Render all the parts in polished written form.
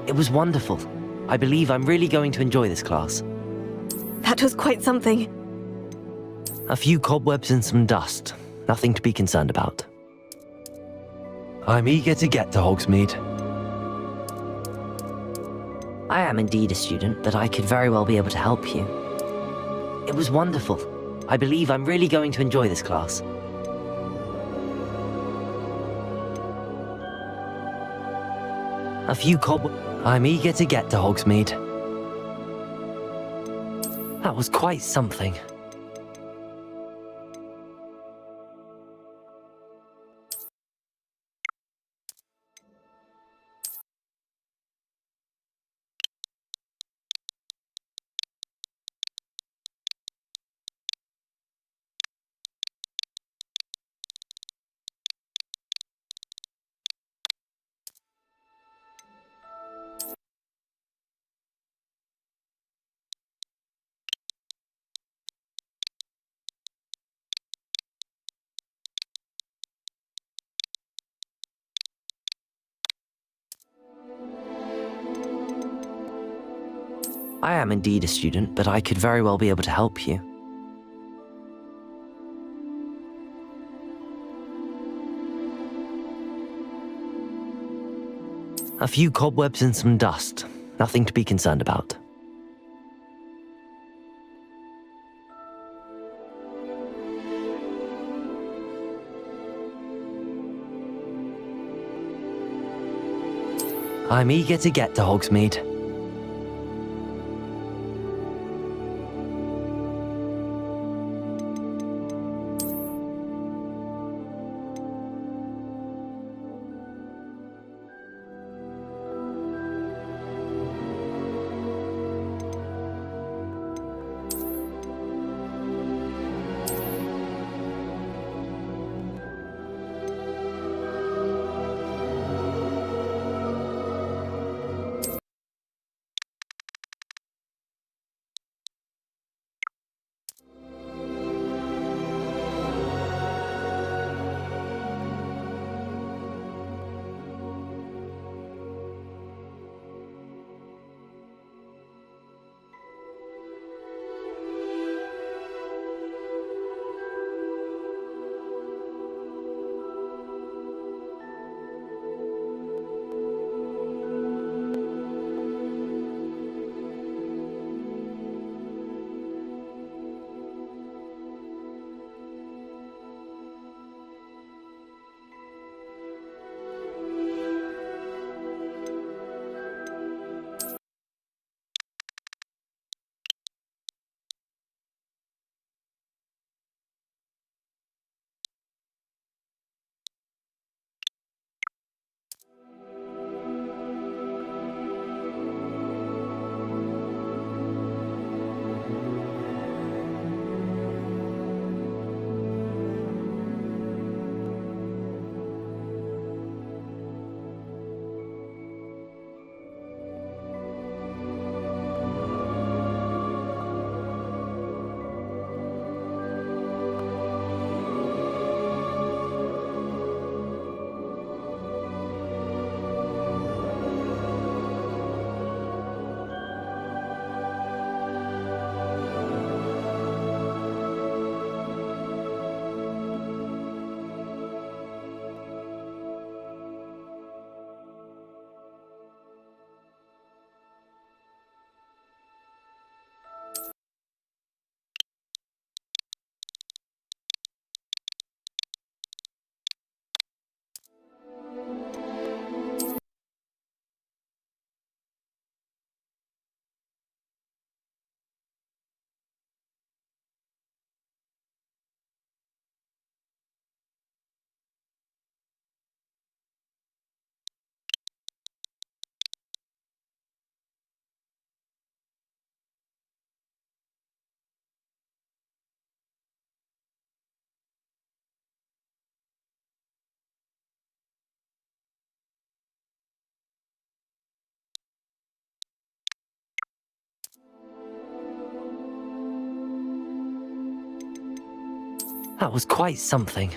It was wonderful. I believe I'm really going to enjoy this class. That was quite something. A few cobwebs and some dust. Nothing to be concerned about. I'm eager to get to Hogsmeade. I am indeed a student, but I could very well be able to help you. It was wonderful. I believe I'm really going to enjoy this class. A few cobwebs. I'm eager to get to Hogsmeade. That was quite something. I am indeed a student, but I could very well be able to help you. A few cobwebs and some dust. Nothing to be concerned about. I'm eager to get to Hogsmeade. That was quite something.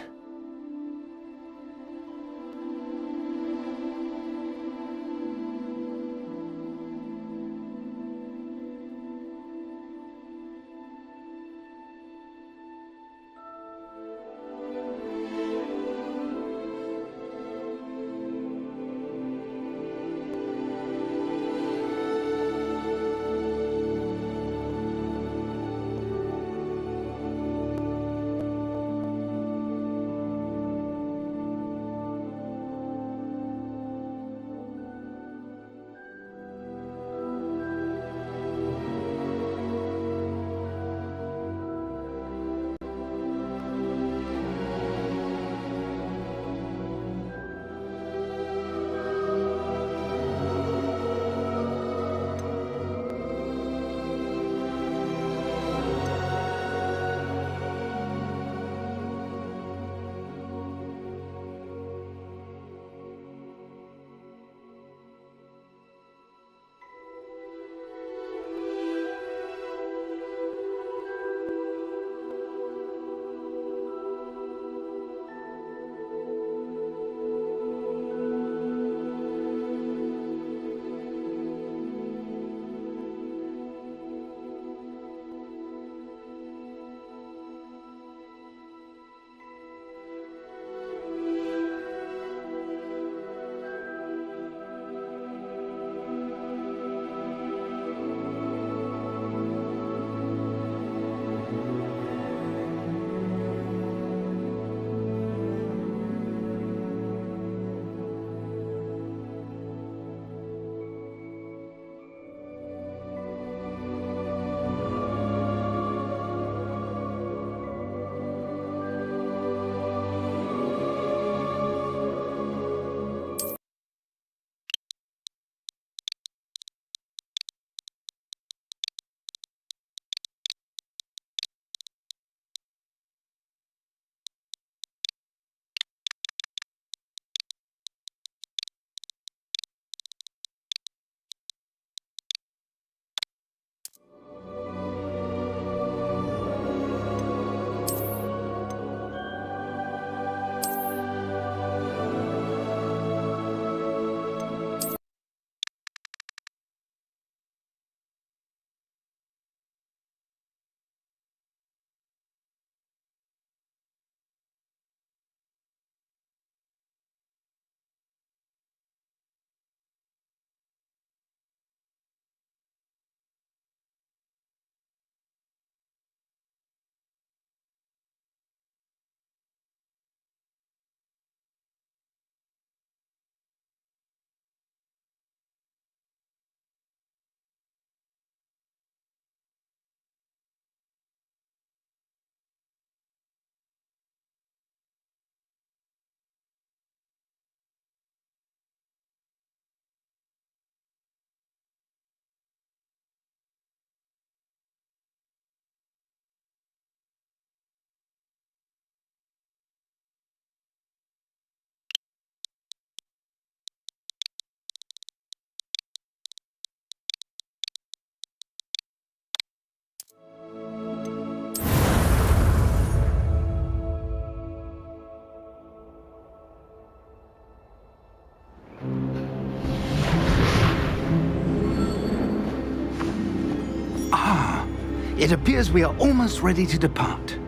It appears we are almost ready to depart.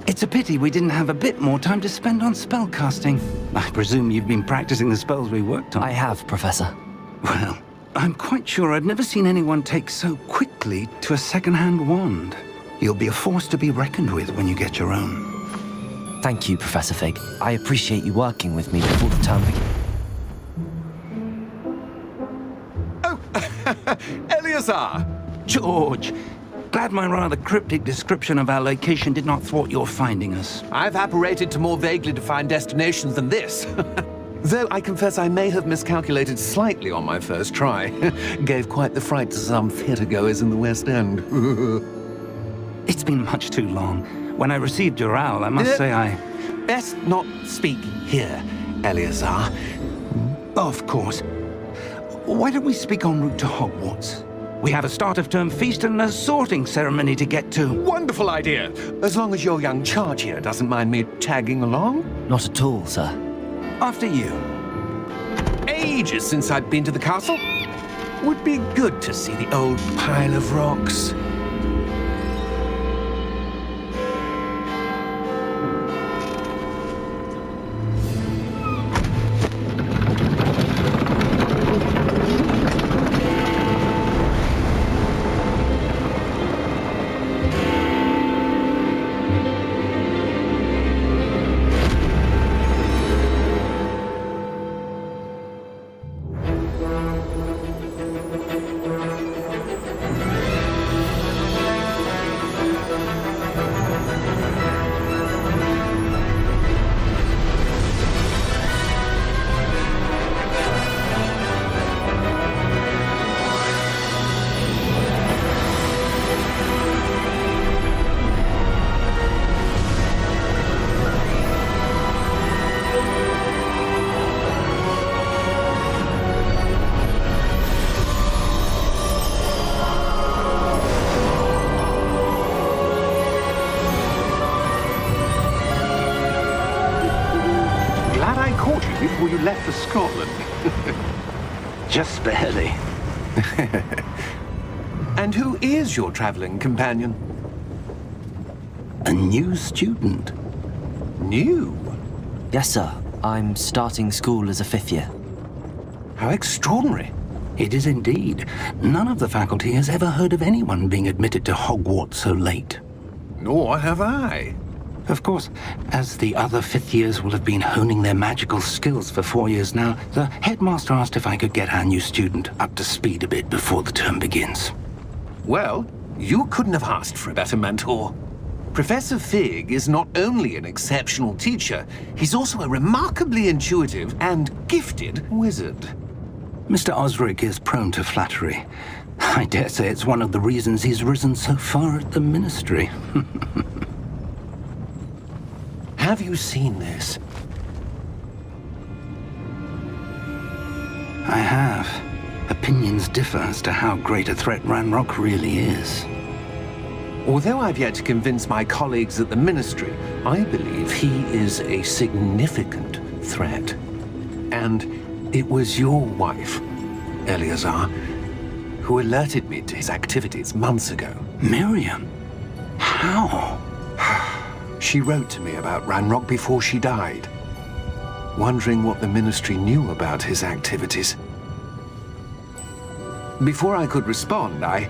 It's a pity we didn't have a bit more time to spend on spellcasting. I presume you've been practicing the spells we worked on. I have, Professor. Well, I'm quite sure I've never seen anyone take so quickly to a second-hand wand. You'll be a force to be reckoned with when you get your own. Thank you, Professor Fig. I appreciate you working with me before the term begins. Eleazar! George, glad my rather cryptic description of our location did not thwart your finding us. I've apparated to more vaguely defined destinations than this. Though I confess I may have miscalculated slightly on my first try. Gave quite the fright to some theatre-goers in the West End. It's been much too long. When I received your owl, I must say I... Best not speak here, Eleazar. Of course. Why don't we speak en route to Hogwarts? We have a start-of-term feast and a sorting ceremony to get to. Wonderful idea! As long as your young charge here doesn't mind me tagging along. Not at all, sir. After you. Ages since I'd been to the castle. Would be good to see the old pile of rocks. Before you left for Scotland. Just barely. And who is your traveling companion? A new student. New? Yes, sir. I'm starting school as a 5th year. How extraordinary. It is indeed. None of the faculty has ever heard of anyone being admitted to Hogwarts so late. Nor have I. Of course, as the other 5th years will have been honing their magical skills for 4 years now, the headmaster asked if I could get our new student up to speed a bit before the term begins. Well, you couldn't have asked for a better mentor. Professor Fig is not only an exceptional teacher, he's also a remarkably intuitive and gifted wizard. Mr. Osric is prone to flattery. I dare say it's one of the reasons he's risen so far at the ministry. Have you seen this? I have. Opinions differ as to how great a threat Ranrock really is. Although I've yet to convince my colleagues at the Ministry, I believe he is a significant threat. And it was your wife, Eleazar, who alerted me to his activities months ago. Miriam? How? She wrote to me about Ranrock before she died, wondering what the Ministry knew about his activities. Before I could respond, I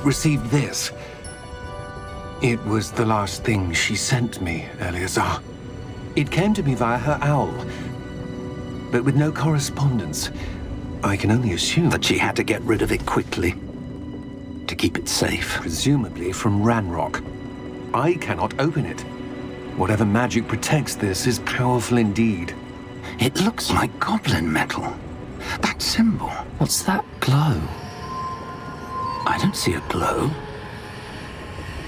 received this. It was the last thing she sent me, Eleazar. It came to me via her owl, but with no correspondence. I can only assume That she had to get rid of it quickly, to keep it safe. presumably from Ranrock. I cannot open it. Whatever magic protects this is powerful indeed. It looks like goblin metal. That symbol. What's that glow? I don't see a glow.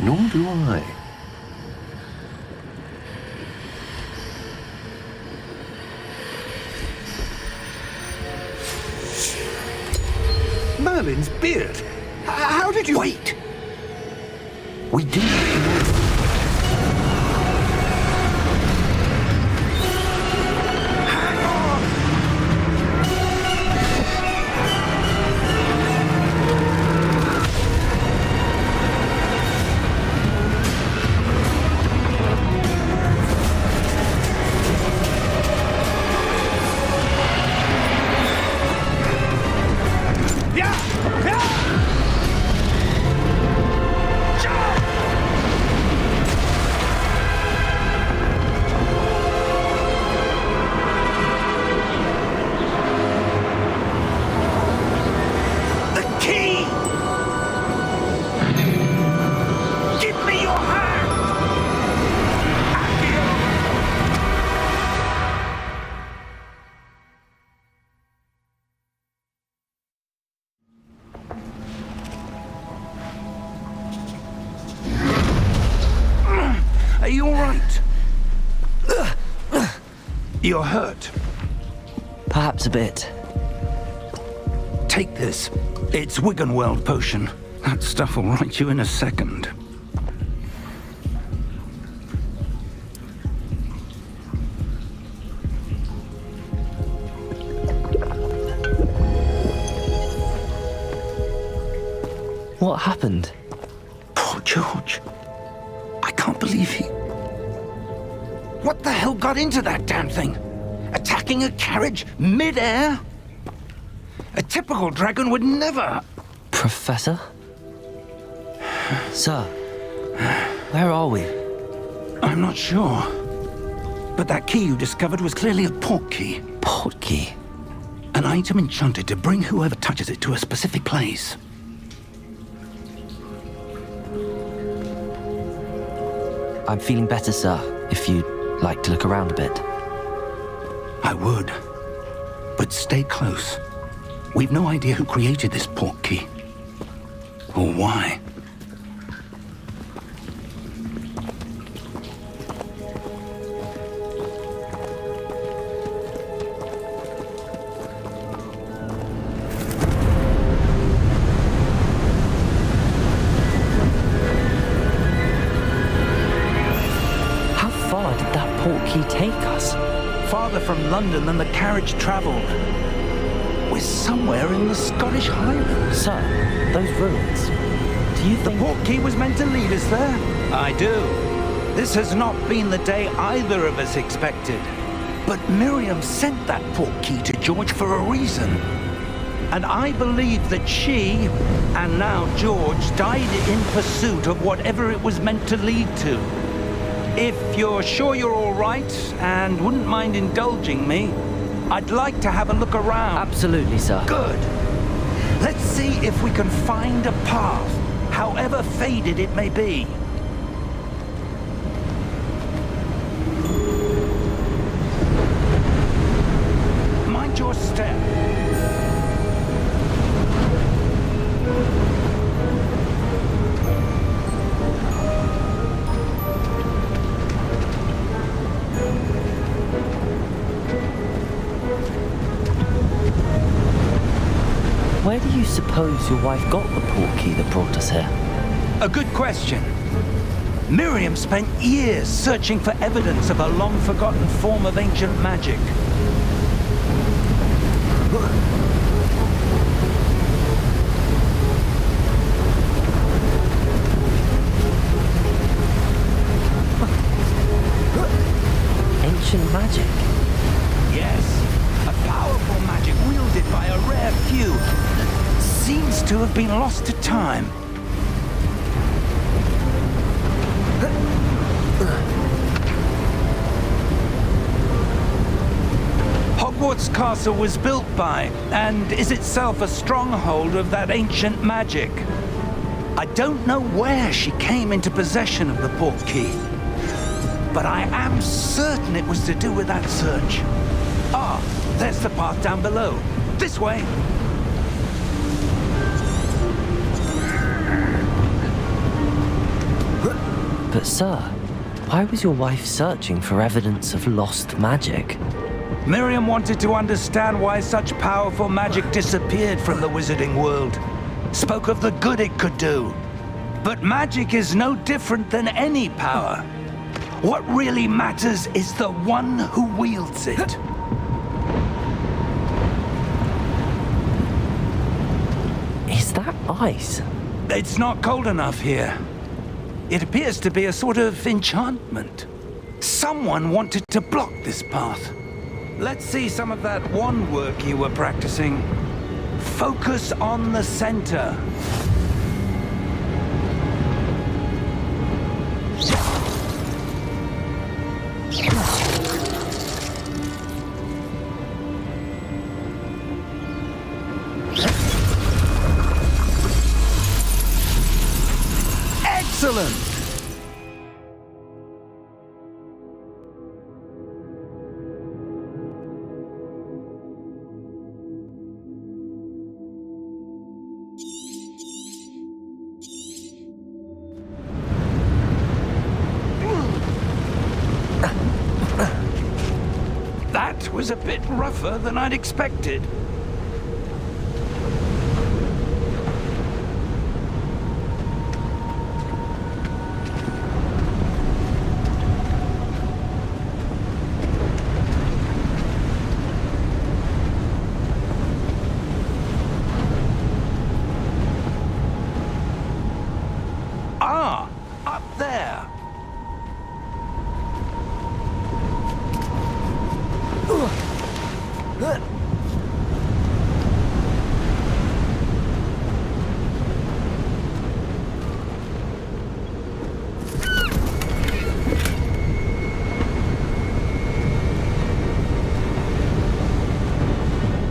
Nor do I. Merlin's beard! How did you... Wait! We do have to... right. You're hurt. Perhaps a bit. Take this. It's Wiggenweld potion. That stuff will right you in a second. What happened? Poor George. I can't believe he... What the hell got into that damn thing? Attacking a carriage mid-air? A typical dragon would never... Professor? Sir, where are we? I'm not sure. But that key you discovered was clearly a port key. Port key? An item enchanted to bring whoever touches it to a specific place. I'm feeling better, sir, if you'd like to look around a bit. I would. But stay close. We've no idea who created this port key. Or why. How far did that port key take us? Farther from London than the carriage traveled. We're somewhere in the Scottish Highlands. Sir, those ruins. Do you The think... port key was meant to lead us there? I do. This has not been the day either of us expected. But Miriam sent that port key to George for a reason. And I believe that she, and now George, died in pursuit of whatever it was meant to lead to. If you're sure you're all right, and wouldn't mind indulging me, I'd like to have a look around. Absolutely, sir. Good. Let's see if we can find a path, however faded it may be. Mind your step. Where do you suppose your wife got the port key that brought us here? A good question. Miriam spent years searching for evidence of a long-forgotten form of ancient magic. Ancient magic? Yes, a powerful magic wielded by a rare few that seems to have been lost to time. Hogwarts Castle was built by, and is itself a stronghold of that ancient magic. I don't know where she came into possession of the port key, but I am certain it was to do with that search. Ah, there's the path down below. This way. But sir, why was your wife searching for evidence of lost magic? Miriam wanted to understand why such powerful magic disappeared from the wizarding world. Spoke of the good it could do. But magic is no different than any power. What really matters is the one who wields it. Is that ice? It's not cold enough here. It appears to be a sort of enchantment. Someone wanted to block this path. Let's see some of that wand work you were practicing. Focus on the center. Excellent! was a bit rougher than I'd expected. Ah, up there.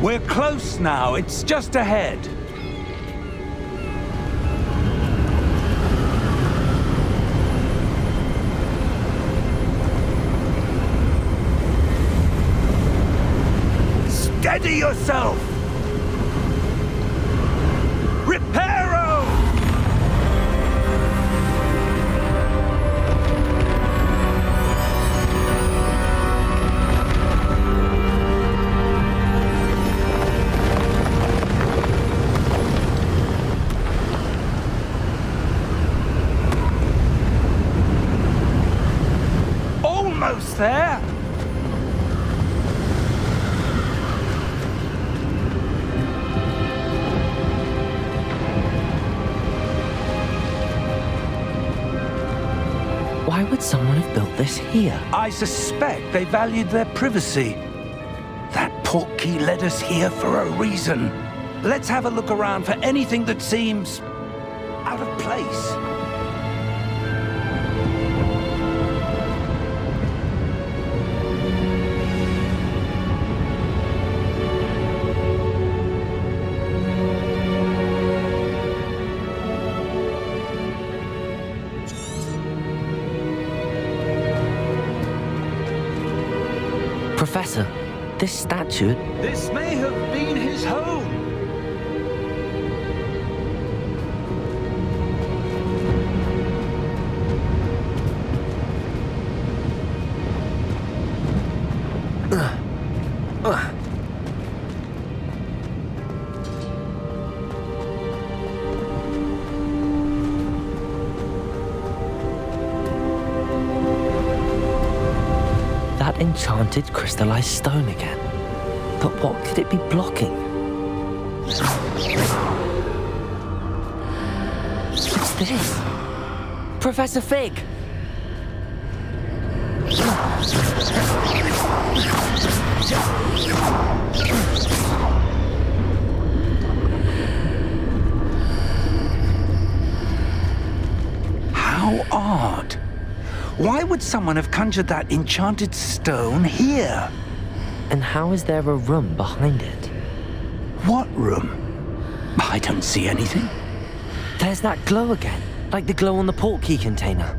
We're close now. It's just ahead. Steady yourself! Reparo! Almost there! Why would someone have built this here? I suspect they valued their privacy. That portkey led us here for a reason. Let's have a look around for anything that seems out of place. Professor, this statue... This may have been his home. That enchanted crystallized stone again. But what could it be blocking? What's this? Professor Fig! How odd. Why would someone have conjured that enchanted stone here? And how is there a room behind it? What room? I don't see anything. There's that glow again, like the glow on the portkey container.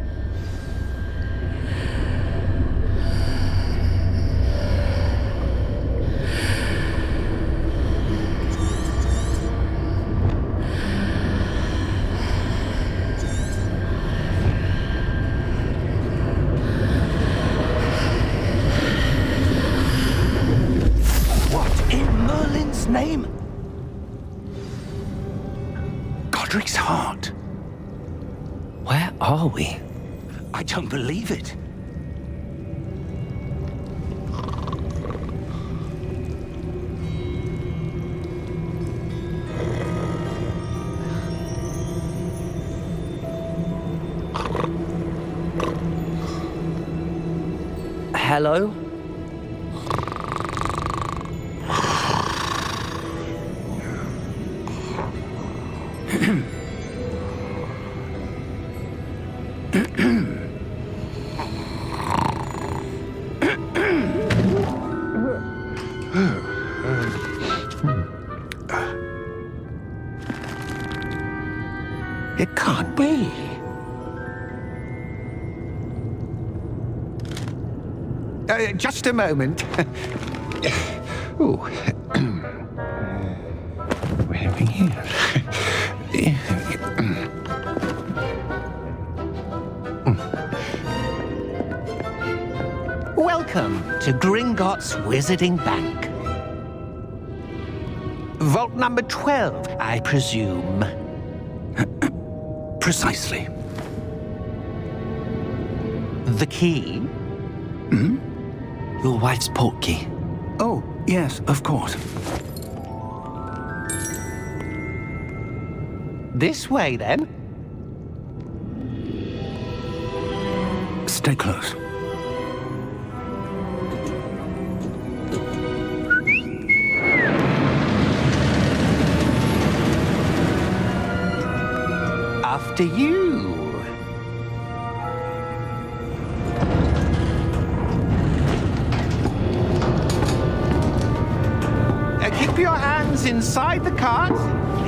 Name? Godric's heart. Where are we? I don't believe it. Hello? It can't be. Just a moment. Oh. Where are we here? Welcome to Gringotts Wizarding Bank. Vault number 12, I presume. Precisely. The key? Your wife's portkey. Oh, yes, of course. This way, then. Stay close. After you. Keep your hands inside the cart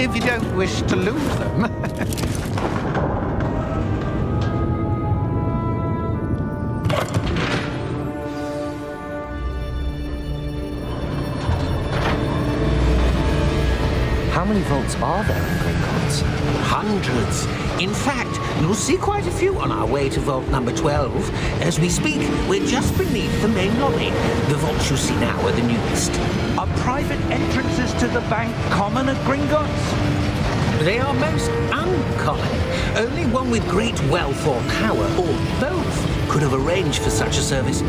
if you don't wish to lose them. How many vaults are there in Gringotts? Hundreds. In fact, you'll see quite a few on our way to vault number 12. As we speak, we're just beneath the main lobby. The vaults you see now are the newest. Are private entrances to the bank common at Gringotts? They are most uncommon. Only one with great wealth or power, or both, could have arranged for such a service.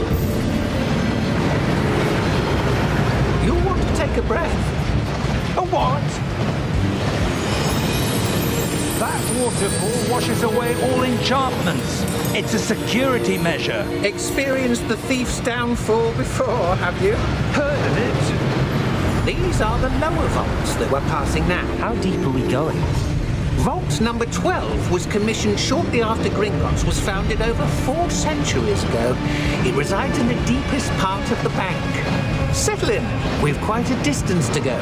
You'll want to take a breath. A what? That waterfall washes away all enchantments. It's a security measure. Experienced the thief's downfall before, have you? Heard of it? These are the lower vaults that we're passing now. How deep are we going? Vault number 12 was commissioned shortly after Gringotts was founded over 4 centuries ago. It resides in the deepest part of the bank. Settle in. We've quite a distance to go.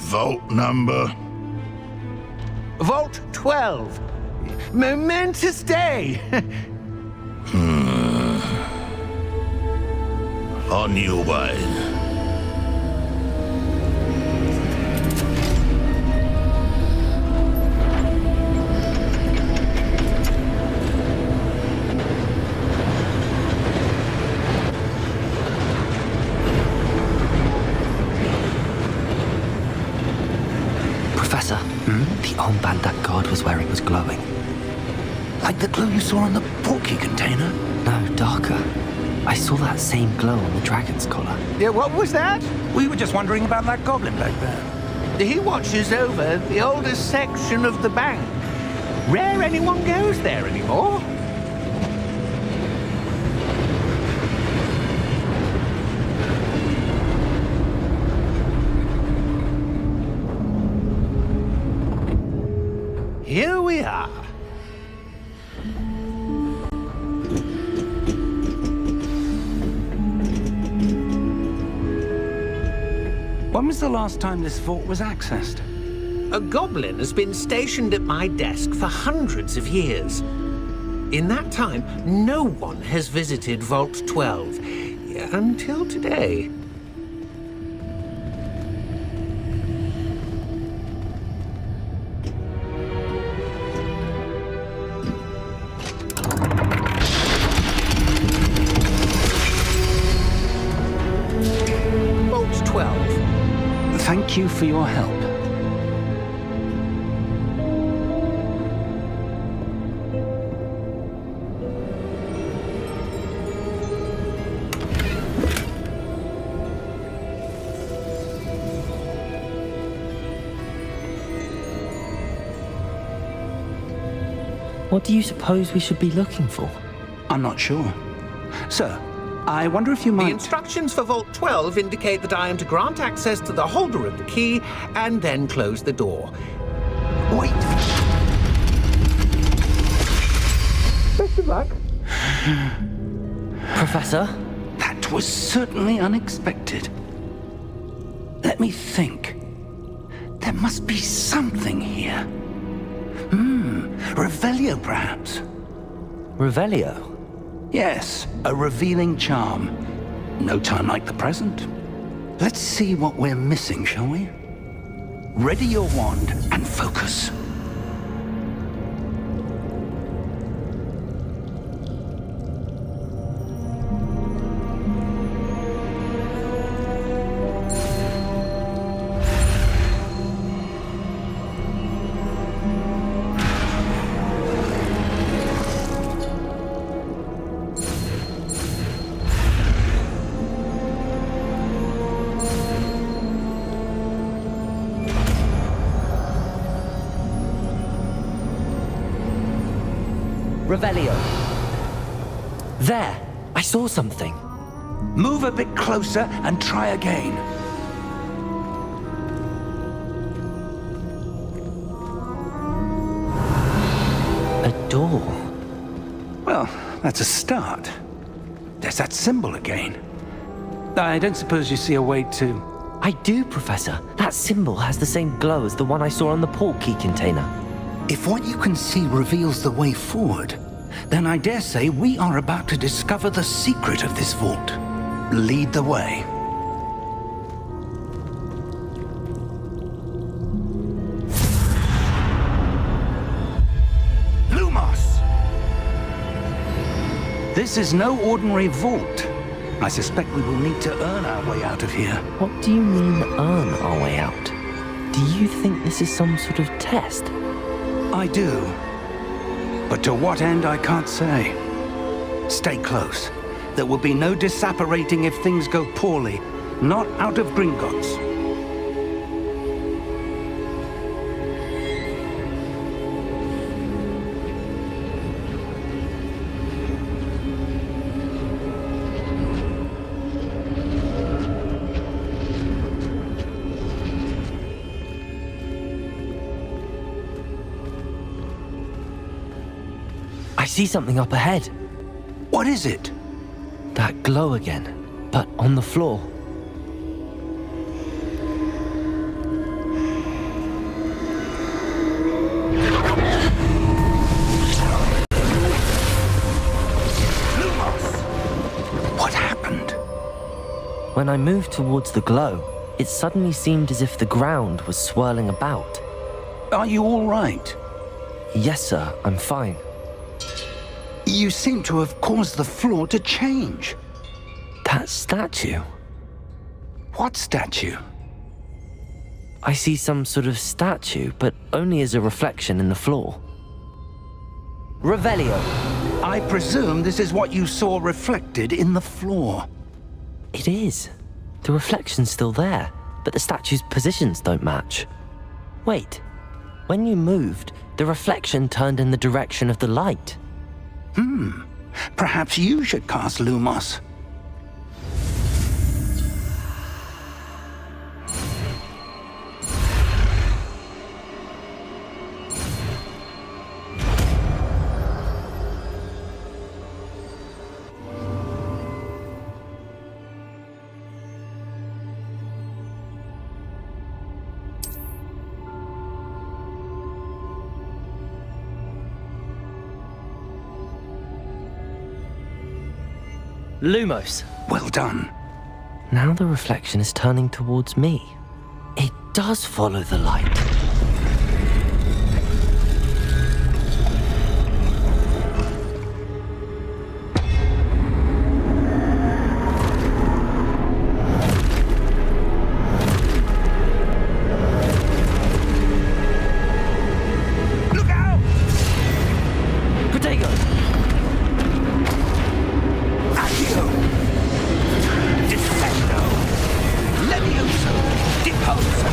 Vault number? Vault 12. Momentous day. On your way. Professor, the armband that guard was wearing was glowing. Like the glow you saw on the portkey container? No, darker. I saw that same glow on the dragon's collar. Yeah, what was that? We were just wondering about that goblin back there. He watches over the oldest section of the bank. Rare anyone goes there anymore. Here we are. When was the last time this vault was accessed? A goblin has been stationed at my desk for hundreds of years. In that time, no one has visited Vault 12 until today. Vault 12. Thank you for your help. What do you suppose we should be looking for? I'm not sure. Sir, I wonder if you The might... instructions for Vault 12 indicate that I am to grant access to the holder of the key and then close the door. Wait. Best of luck. Professor? That was certainly unexpected. Let me think. There must be something here. Revelio, perhaps? Revelio? Yes, a revealing charm. No time like the present. Let's see what we're missing, shall we? Ready your wand and focus. Revelio. There! I saw something. Move a bit closer and try again. A door. Well, that's a start. There's that symbol again. I don't suppose you see a way to... I do, Professor. That symbol has the same glow as the one I saw on the port key container. If what you can see reveals the way forward, then I dare say we are about to discover the secret of this vault. Lead the way. Lumos! This is no ordinary vault. I suspect we will need to earn our way out of here. What do you mean, earn our way out? Do you think this is some sort of test? I do. But to what end, I can't say. Stay close. There will be no disapparating if things go poorly. Not out of Gringotts. I see something up ahead. What is it? That glow again, but on the floor. What happened? When I moved towards the glow, it suddenly seemed as if the ground was swirling about. Are you all right? Yes, sir, I'm fine. You seem to have caused the floor to change. That statue. What statue? I see some sort of statue, but only as a reflection in the floor. Revelio. I presume this is what you saw reflected in the floor. It is. The reflection's still there, but the statue's positions don't match. Wait. When you moved, the reflection turned in the direction of the light. Perhaps you should cast Lumos. Lumos. Well done. Now the reflection is turning towards me. It does follow the light. Look out! Protego! Accio! Defendo! Levioso! Deposo!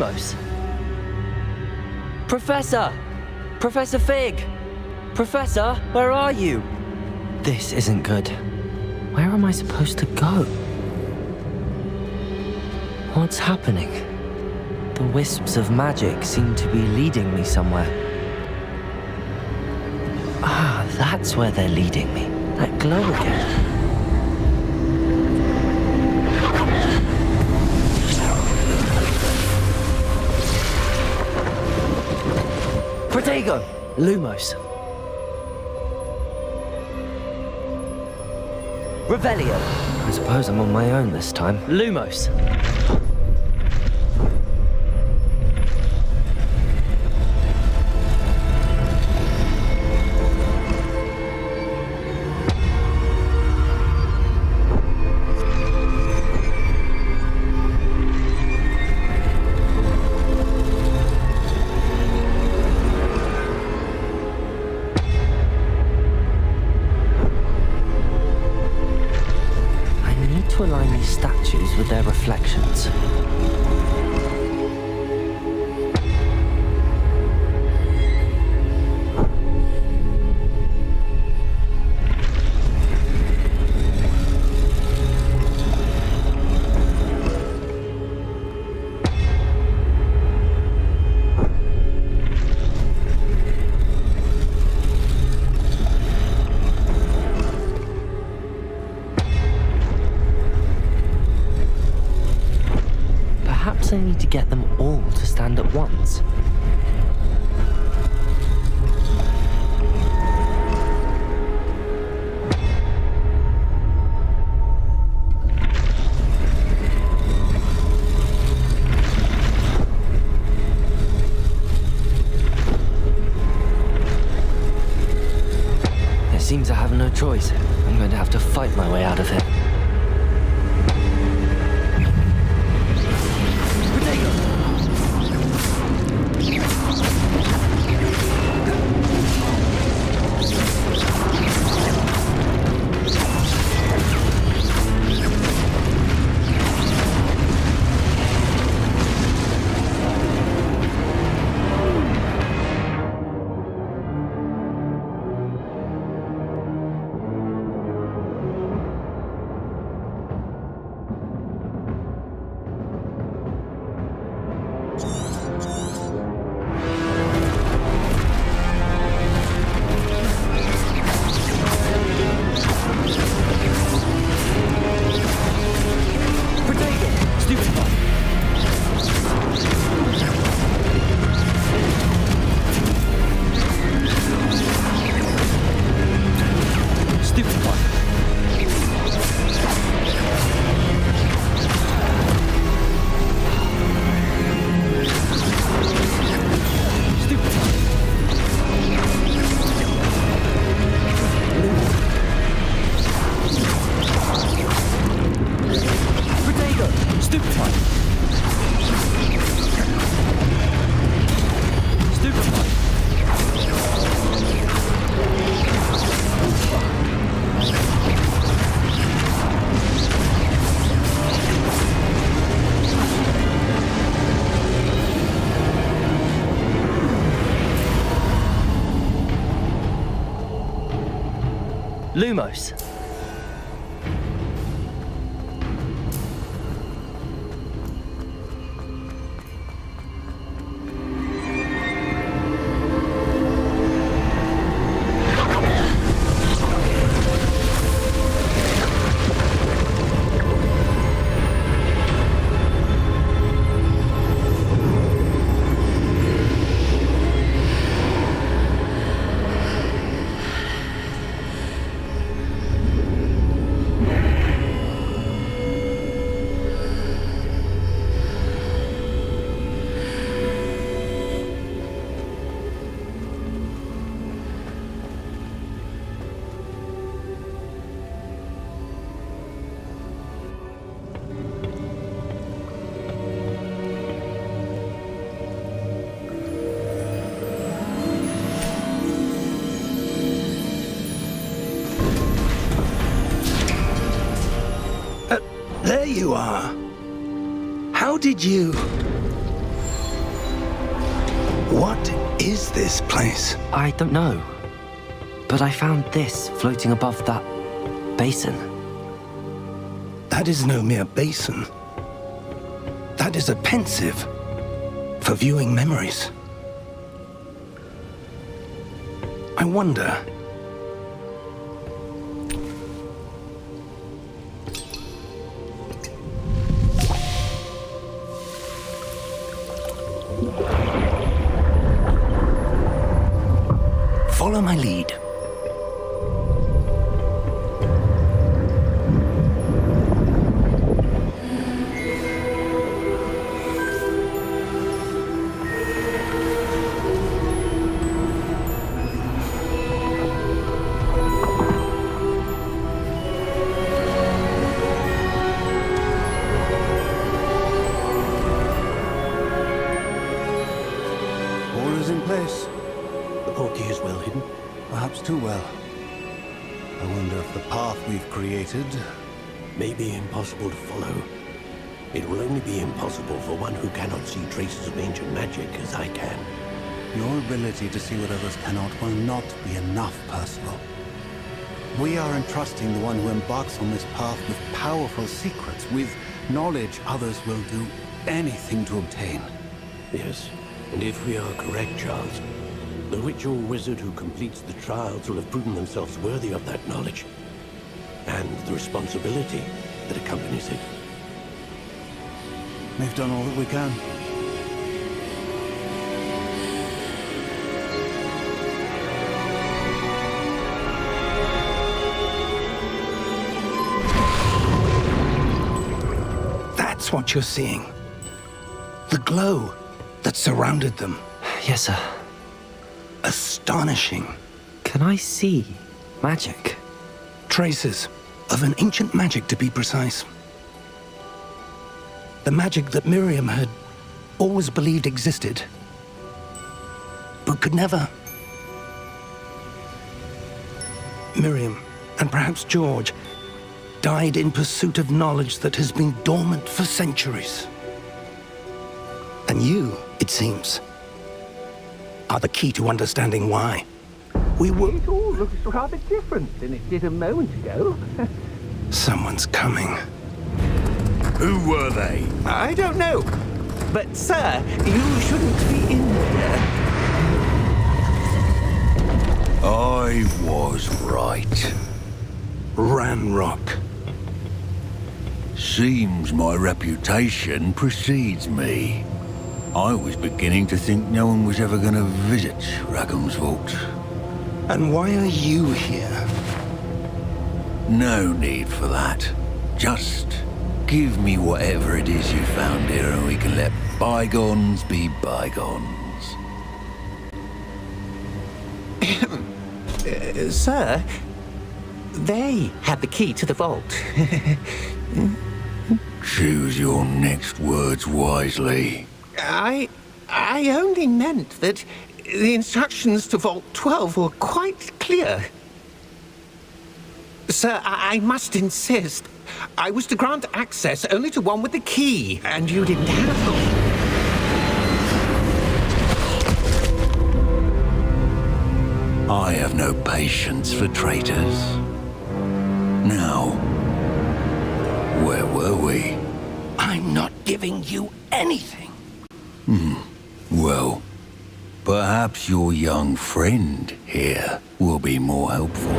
Lumos? Professor! Professor Fig! Professor, where are you? This isn't good. Where am I supposed to go? What's happening? The wisps of magic seem to be leading me somewhere. Ah, that's where they're leading me. That glow again. Protego! Lumos. Revelio. I suppose I'm on my own this time. Lumos. To align these statues with their reflections. Perhaps I need to get them all to stand at once. It seems I have no choice. I'm going to have to fight my way out of here. Lumos. There you are. How did you... What is this place? I don't know. But I found this floating above that basin. That is no mere basin. That is a pensive for viewing memories. I wonder... Follow my lead. All is in place. The portkey is well hidden. Perhaps too well. I wonder if the path we've created... May be impossible to follow. It will only be impossible for one who cannot see traces of ancient magic as I can. Your ability to see what others cannot will not be enough, Percival. We are entrusting the one who embarks on this path with powerful secrets, with knowledge others will do anything to obtain. Yes, and if we are correct, Charles, the witch or wizard who completes the trials will have proven themselves worthy of that knowledge, and the responsibility that accompanies it. We've done all that we can. That's what you're seeing. The glow that surrounded them. Yes, sir. Astonishing. Can I see magic? Traces of an ancient magic, to be precise. The magic that Miriam had always believed existed, but could never. Miriam, and perhaps George, died in pursuit of knowledge that has been dormant for centuries. And you, it seems, are the key to understanding why. It all looks rather different than it did a moment ago. Someone's coming. Who were they? I don't know. But, sir, you shouldn't be in here. I was right. Ranrock. Seems my reputation precedes me. I was beginning to think no one was ever going to visit Rackham's vault. And why are you here? No need for that. Just give me whatever it is you found here and we can let bygones be bygones. Sir, they had the key to the vault. Choose your next words wisely. I only meant that the instructions to Vault 12 were quite clear. Sir, I must insist. I was to grant access only to one with the key, and you didn't have them. I have no patience for traitors. Now, where were we? I'm not giving you anything. Well, perhaps your young friend here will be more helpful.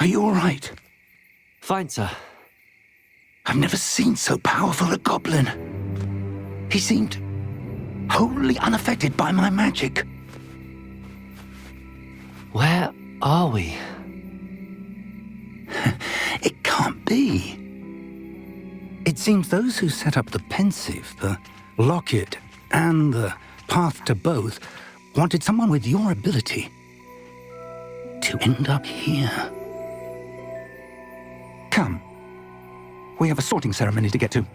Are you all right? Fine, sir. I've never seen so powerful a goblin. He seemed wholly unaffected by my magic. Where are we? It can't be. It seems those who set up the pensive, the locket, and the path to both wanted someone with your ability to end up here. Come. We have a sorting ceremony to get to.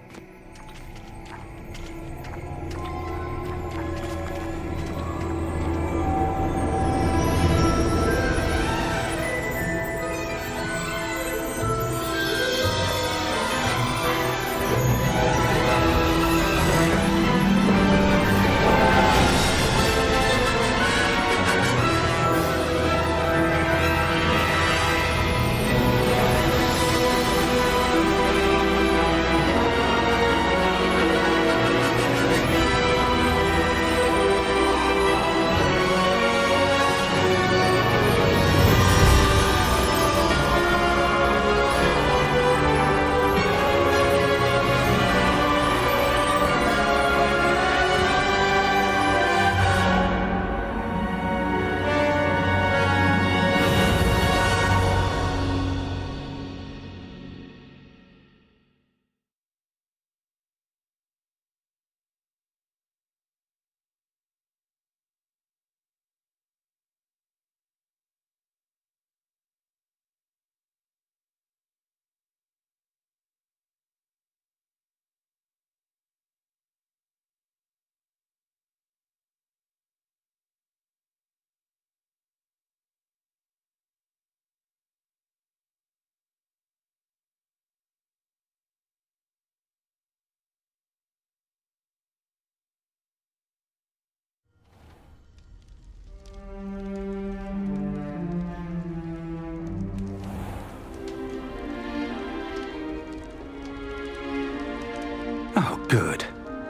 Oh, good.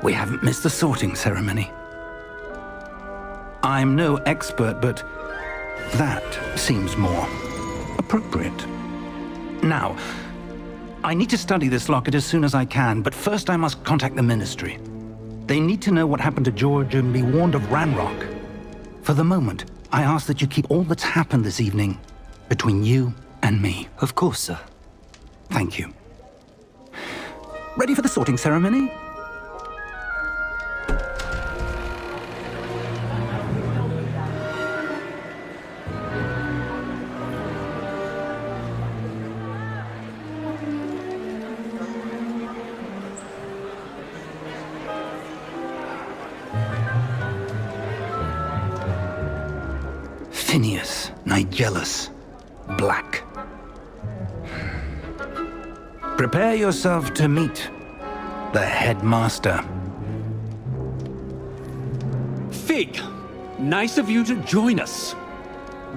We haven't missed the sorting ceremony. I'm no expert, but that seems more appropriate. Now, I need to study this locket as soon as I can, but first I must contact the Ministry. They need to know what happened to George and be warned of Ranrock. For the moment, I ask that you keep all that's happened this evening between you and me. Of course, sir. Thank you. Ready for the sorting ceremony? Phineas, Nigellus, Black. Prepare yourself to meet the headmaster. Fig, nice of you to join us.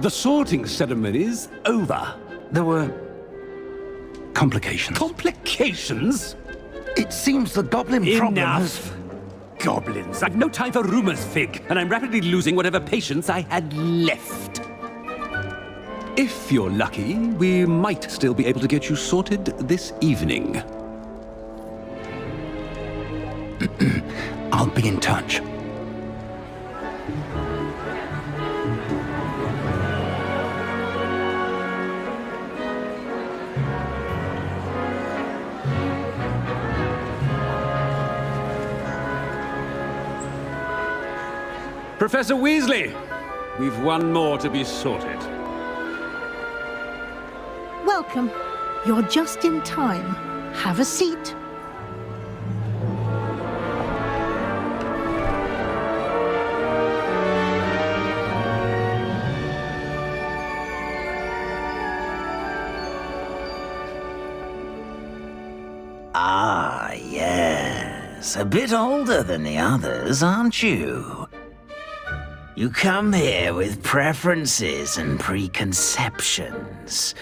The sorting ceremony's over. There were complications. Complications? It seems the goblin problem Enough! Goblins. I've no time for rumors, Fig, and I'm rapidly losing whatever patience I had left. If you're lucky, we might still be able to get you sorted this evening. I'll be in touch. Professor Weasley, we've one more to be sorted. Welcome. You're just in time. Have a seat. Ah, yes. A bit older than the others, aren't you? You come here with preferences and preconceptions.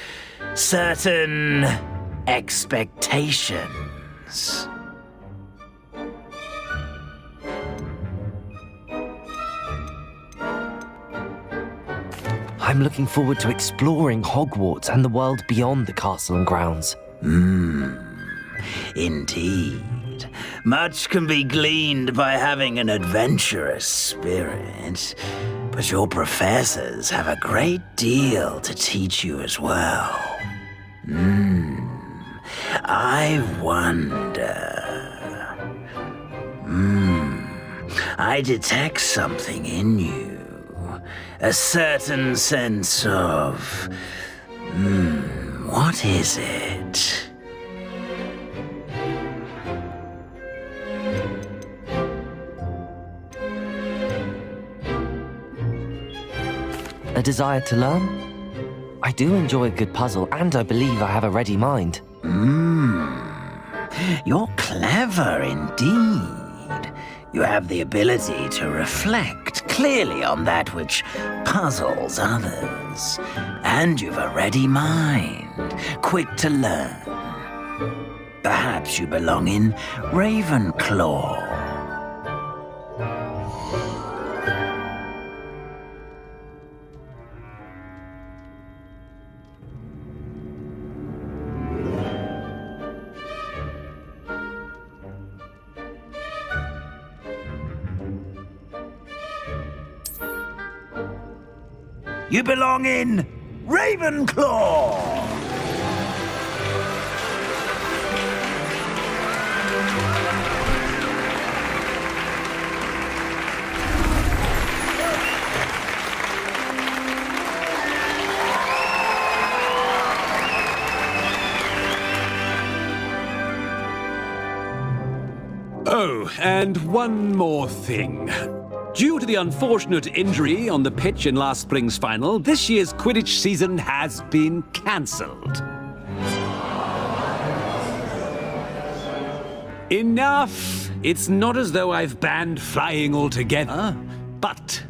Certain expectations. I'm looking forward to exploring Hogwarts and the world beyond the castle and grounds. Indeed. Much can be gleaned by having an adventurous spirit, but your professors have a great deal to teach you as well. I wonder... I detect something in you. A certain sense of... what is it? A desire to learn? I do enjoy a good puzzle, and I believe I have a ready mind. You're clever indeed. You have the ability to reflect clearly on that which puzzles others. And you've a ready mind, quick to learn. Perhaps you belong in Ravenclaw. You belong in Ravenclaw! Oh, and one more thing. Due to the unfortunate injury on the pitch in last spring's final, this year's Quidditch season has been cancelled. Enough! It's not as though I've banned flying altogether, but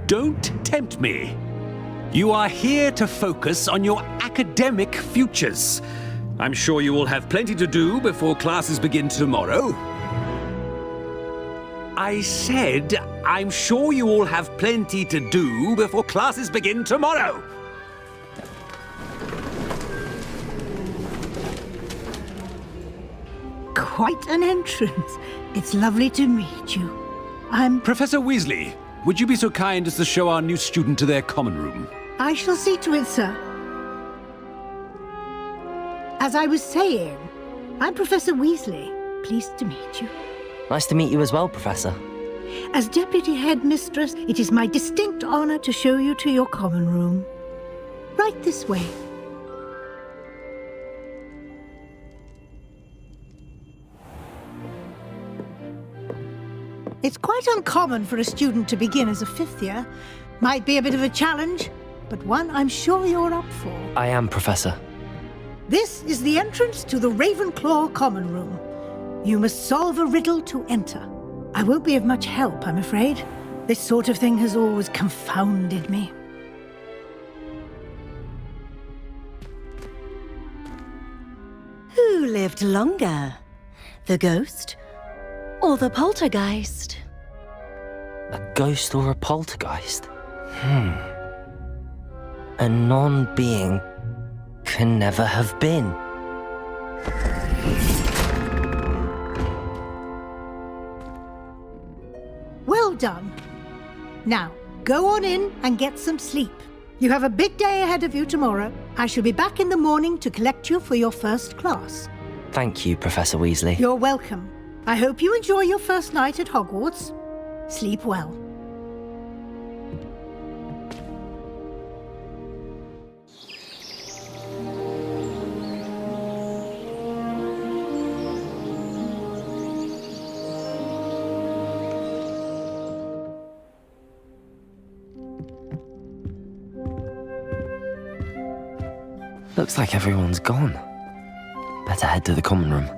don't tempt me. You are here to focus on your academic futures. I'm sure you will have plenty to do before classes begin tomorrow. I said, I'm sure you all have plenty to do before classes begin tomorrow. Quite an entrance. It's lovely to meet you. Professor Weasley, would you be so kind as to show our new student to their common room? I shall see to it, sir. As I was saying, I'm Professor Weasley. Pleased to meet you. Nice to meet you as well, Professor. As Deputy Headmistress, it is my distinct honor to show you to your common room. Right this way. It's quite uncommon for a student to begin as a fifth year. Might be a bit of a challenge, but one I'm sure you're up for. I am, Professor. This is the entrance to the Ravenclaw common room. You must solve a riddle to enter. I won't be of much help, I'm afraid. This sort of thing has always confounded me. Who lived longer? The ghost or the poltergeist? A ghost or a poltergeist? A non-being can never have been. Well done. Now, go on in and get some sleep. You have a big day ahead of you tomorrow. I shall be back in the morning to collect you for your first class. Thank you, Professor Weasley. You're welcome. I hope you enjoy your first night at Hogwarts. Sleep well. Looks like everyone's gone. Better head to the common room.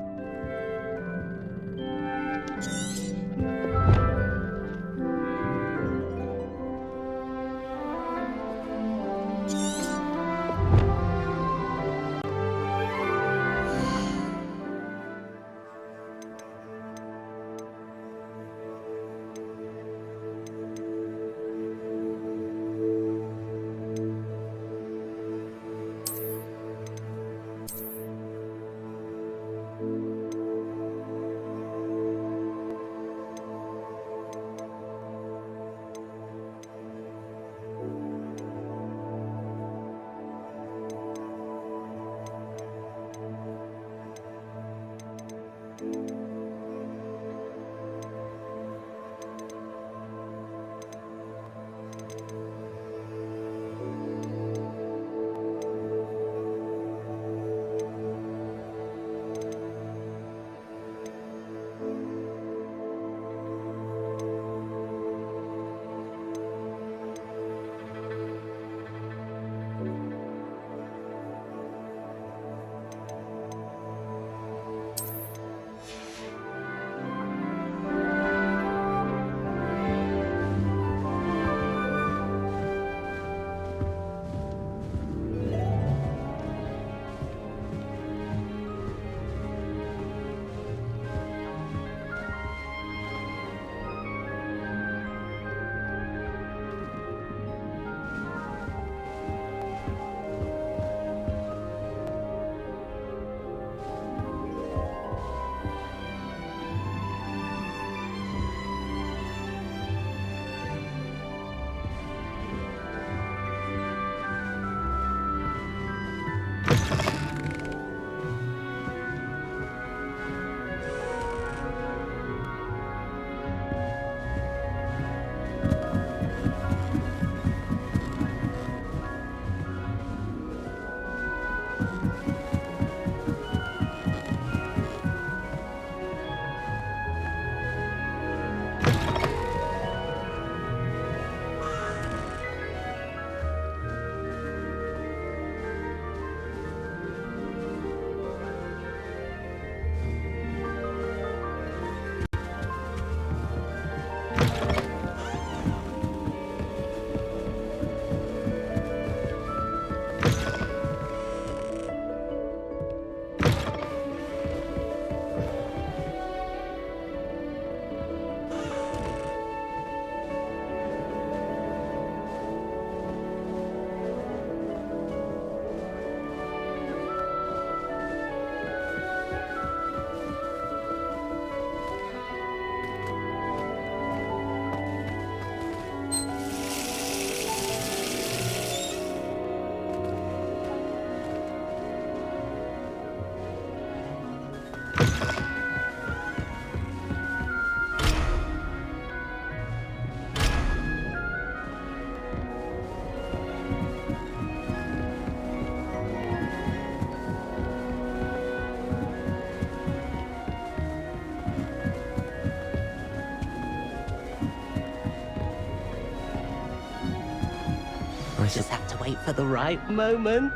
Just have to wait for the right moment.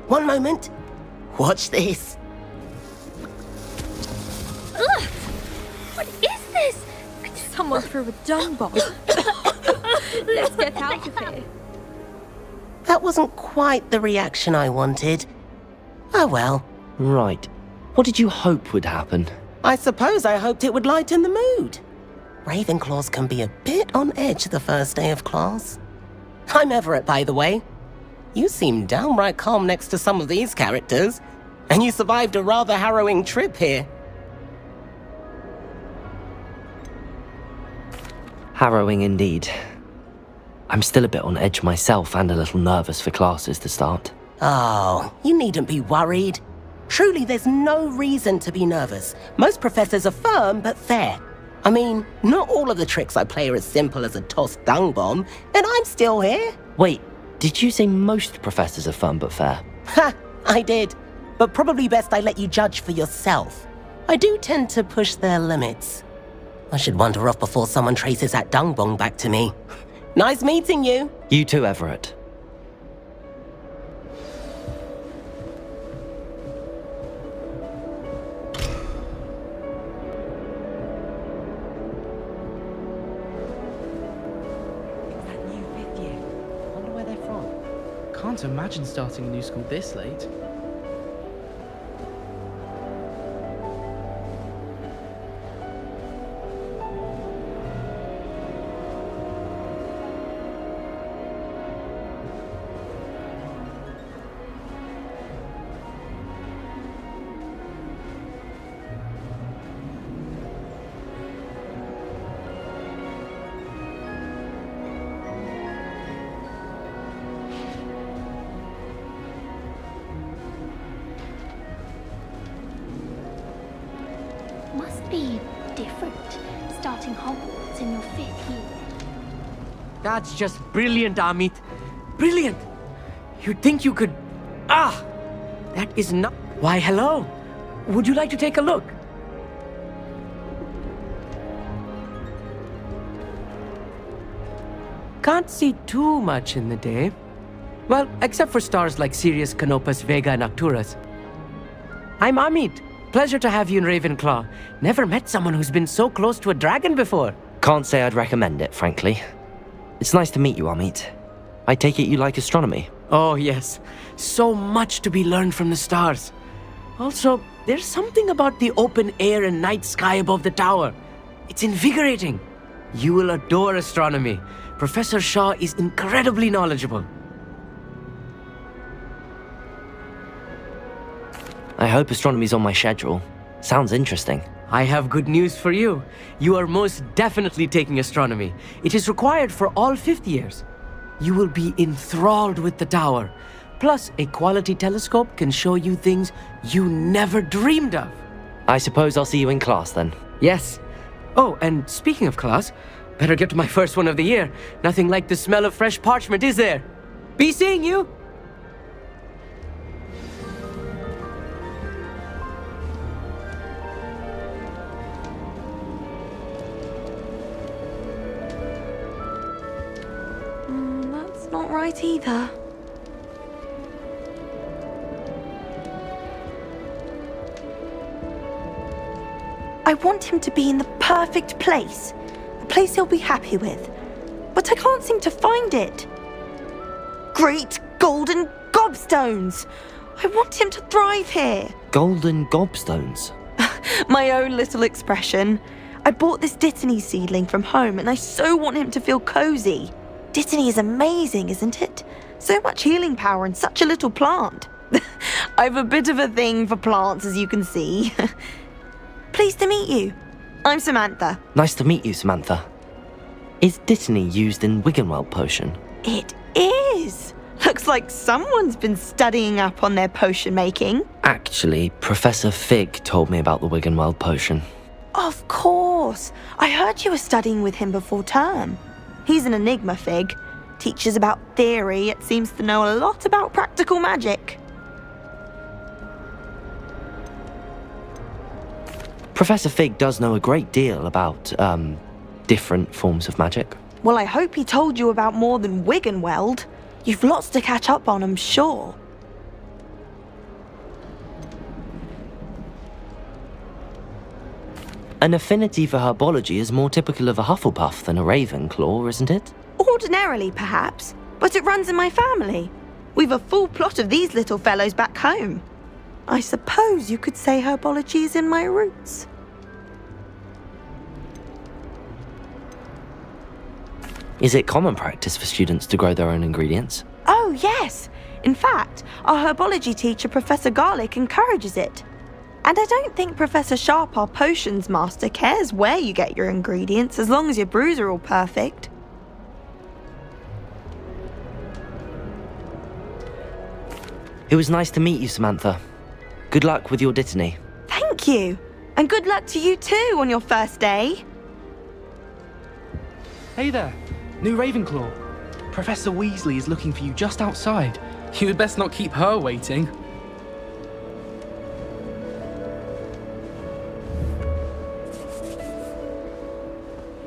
One moment. Watch this. Ugh! What is this? Someone threw a dung bomb. Let's get out of here. That wasn't quite the reaction I wanted. Oh well. Right. What did you hope would happen? I suppose I hoped it would lighten the mood. Ravenclaws can be a bit on edge the first day of class. I'm Everett, by the way. You seem downright calm next to some of these characters, and you survived a rather harrowing trip here. Harrowing indeed. I'm still a bit on edge myself and a little nervous for classes to start. Oh, you needn't be worried. Truly, there's no reason to be nervous. Most professors are firm but fair. I mean, not all of the tricks I play are as simple as a tossed dung bomb, and I'm still here. Wait, did you say most professors are firm but fair? Ha! I did. But probably best I let you judge for yourself. I do tend to push their limits. I should wander off before someone traces that dung bomb back to me. Nice meeting you. You too, Everett. Can't imagine starting a new school this late. Must be different, starting Hogwarts in your 5th year. That's just brilliant, Amit. Brilliant! You'd think you could... Ah! That is not... Why, hello! Would you like to take a look? Can't see too much in the day. Well, except for stars like Sirius, Canopus, Vega, and Arcturus. I'm Amit. Pleasure to have you in Ravenclaw. Never met someone who's been so close to a dragon before. Can't say I'd recommend it, frankly. It's nice to meet you, Amit. I take it you like astronomy? Oh, yes. So much to be learned from the stars. Also, there's something about the open air and night sky above the tower. It's invigorating. You will adore astronomy. Professor Shaw is incredibly knowledgeable. I hope astronomy's on my schedule. Sounds interesting. I have good news for you. You are most definitely taking astronomy. It is required for all 5th years. You will be enthralled with the tower. Plus, a quality telescope can show you things you never dreamed of. I suppose I'll see you in class then. Yes. Oh, and speaking of class, better get to my first one of the year. Nothing like the smell of fresh parchment, is there? Be seeing you! That's not right either. I want him to be in the perfect place. A place he'll be happy with. But I can't seem to find it. Great golden gobstones! I want him to thrive here. Golden gobstones? My own little expression. I bought this Dittany seedling from home and I so want him to feel cozy. Dittany is amazing, isn't it? So much healing power in such a little plant. I've a bit of a thing for plants, as you can see. Pleased to meet you. I'm Samantha. Nice to meet you, Samantha. Is Dittany used in Wiggenweld potion? It is. Looks like someone's been studying up on their potion making. Actually, Professor Fig told me about the Wiggenweld potion. Of course. I heard you were studying with him before term. He's an enigma, Fig. teaches about theory, it seems to know a lot about practical magic. Professor Fig does know a great deal about, different forms of magic. Well, I hope he told you about more than Wiggenweld. You've lots to catch up on, I'm sure. An affinity for herbology is more typical of a Hufflepuff than a Ravenclaw, isn't it? Ordinarily, perhaps, but it runs in my family. We've a full plot of these little fellows back home. I suppose you could say herbology is in my roots. Is it common practice for students to grow their own ingredients? Oh, yes. In fact, our herbology teacher, Professor Garlick, encourages it. And I don't think Professor Sharp, our potions master, cares where you get your ingredients as long as your brews are all perfect. It was nice to meet you, Samantha. Good luck with your dittany. Thank you. And good luck to you too on your first day. Hey there, new Ravenclaw. Professor Weasley is looking for you just outside. You had best not keep her waiting.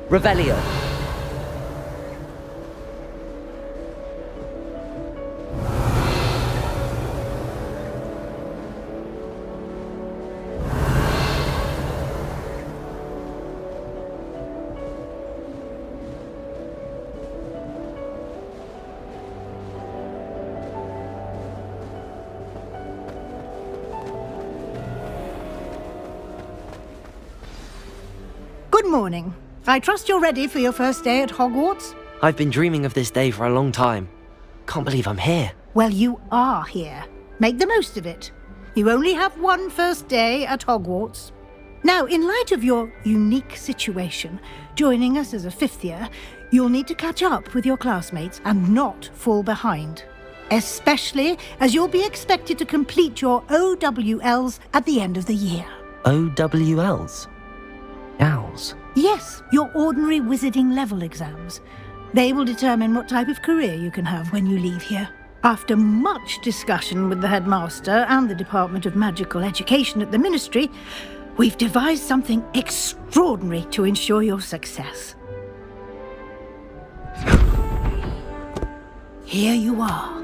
Revelio. Good morning. I trust you're ready for your first day at Hogwarts? I've been dreaming of this day for a long time. Can't believe I'm here. Well, you are here. Make the most of it. You only have one first day at Hogwarts. Now, in light of your unique situation, joining us as a fifth year, you'll need to catch up with your classmates and not fall behind. Especially as you'll be expected to complete your OWLs at the end of the year. OWLs? Owls? Yes, your ordinary wizarding level exams. They will determine what type of career you can have when you leave here. After much discussion with the headmaster and the Department of Magical Education at the Ministry, we've devised something extraordinary to ensure your success. Here you are.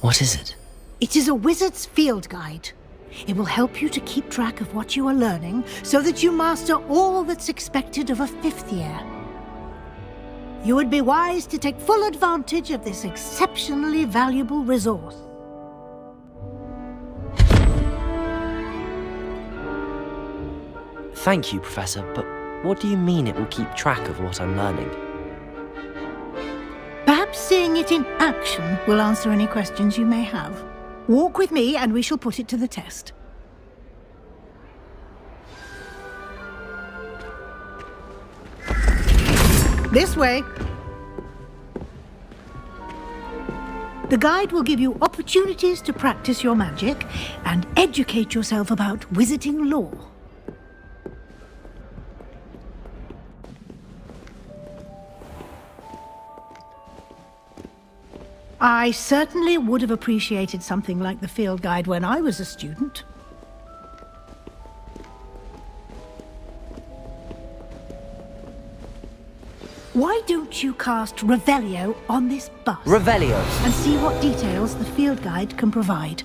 What is it? It is a wizard's field guide. It will help you to keep track of what you are learning so that you master all that's expected of a fifth year. You would be wise to take full advantage of this exceptionally valuable resource. Thank you, Professor, but what do you mean it will keep track of what I'm learning? Perhaps seeing it in action will answer any questions you may have. Walk with me and we shall put it to the test. This way. The guide will give you opportunities to practice your magic and educate yourself about wizarding lore. I certainly would have appreciated something like the field guide when I was a student. Why don't you cast Revelio on this bus? Revelio. And see what details the field guide can provide.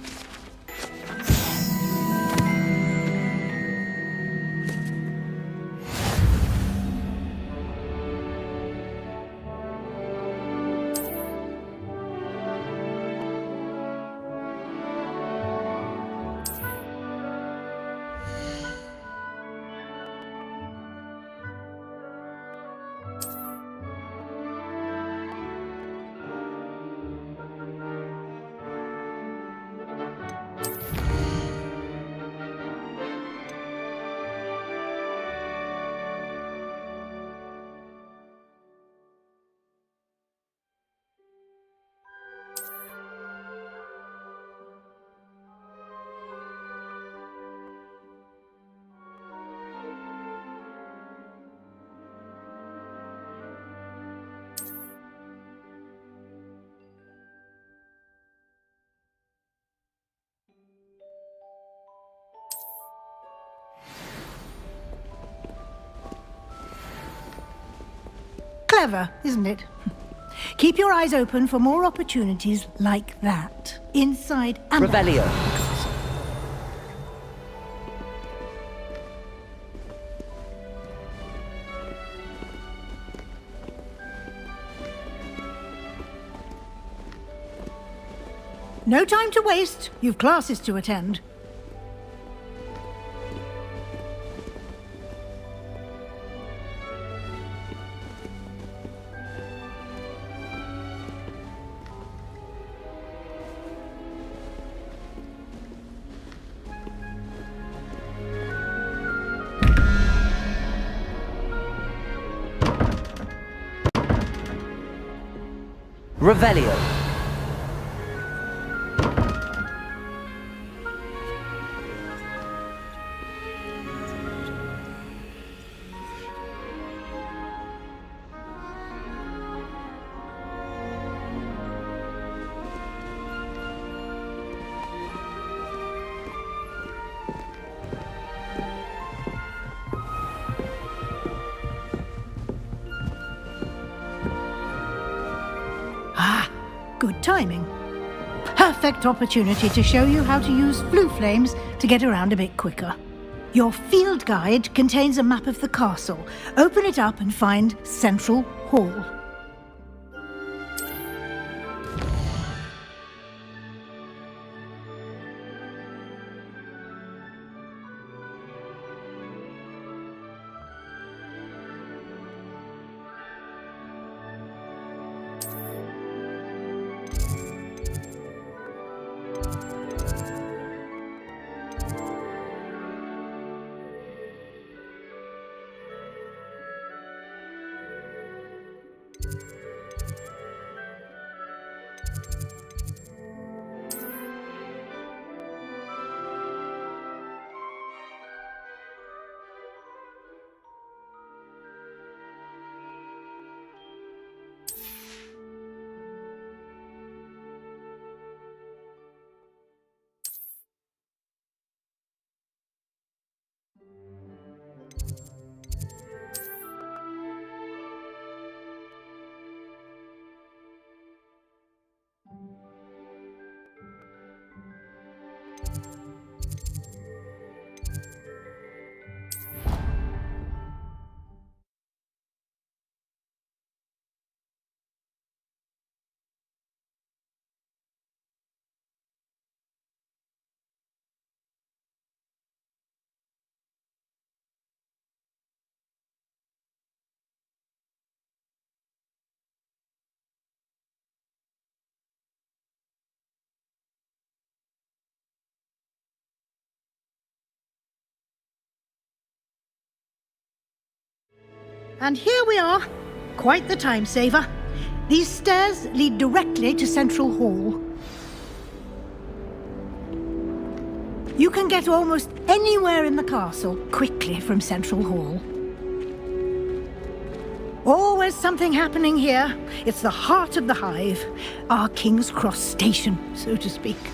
Clever, isn't it? Keep your eyes open for more opportunities like that, inside and Revelio. No time to waste. You've classes to attend. Revelio. Good timing. Perfect opportunity to show you how to use flue flames to get around a bit quicker. Your field guide contains a map of the castle. Open it up and find Central Hall. And here we are. Quite the time saver. These stairs lead directly to Central Hall. You can get almost anywhere in the castle quickly from Central Hall. Always something happening here. It's the heart of the hive. Our King's Cross station, so to speak.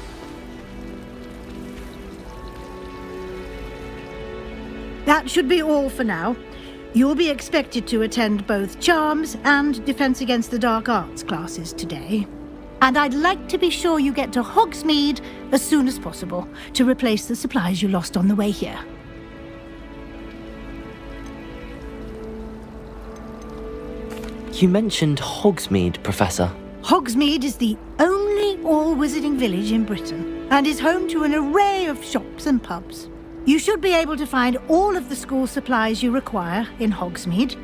That should be all for now. You'll be expected to attend both Charms and Defense Against the Dark Arts classes today. And I'd like to be sure you get to Hogsmeade as soon as possible to replace the supplies you lost on the way here. You mentioned Hogsmeade, Professor. Hogsmeade is the only all-wizarding village in Britain and is home to an array of shops and pubs. You should be able to find all of the school supplies you require in Hogsmeade.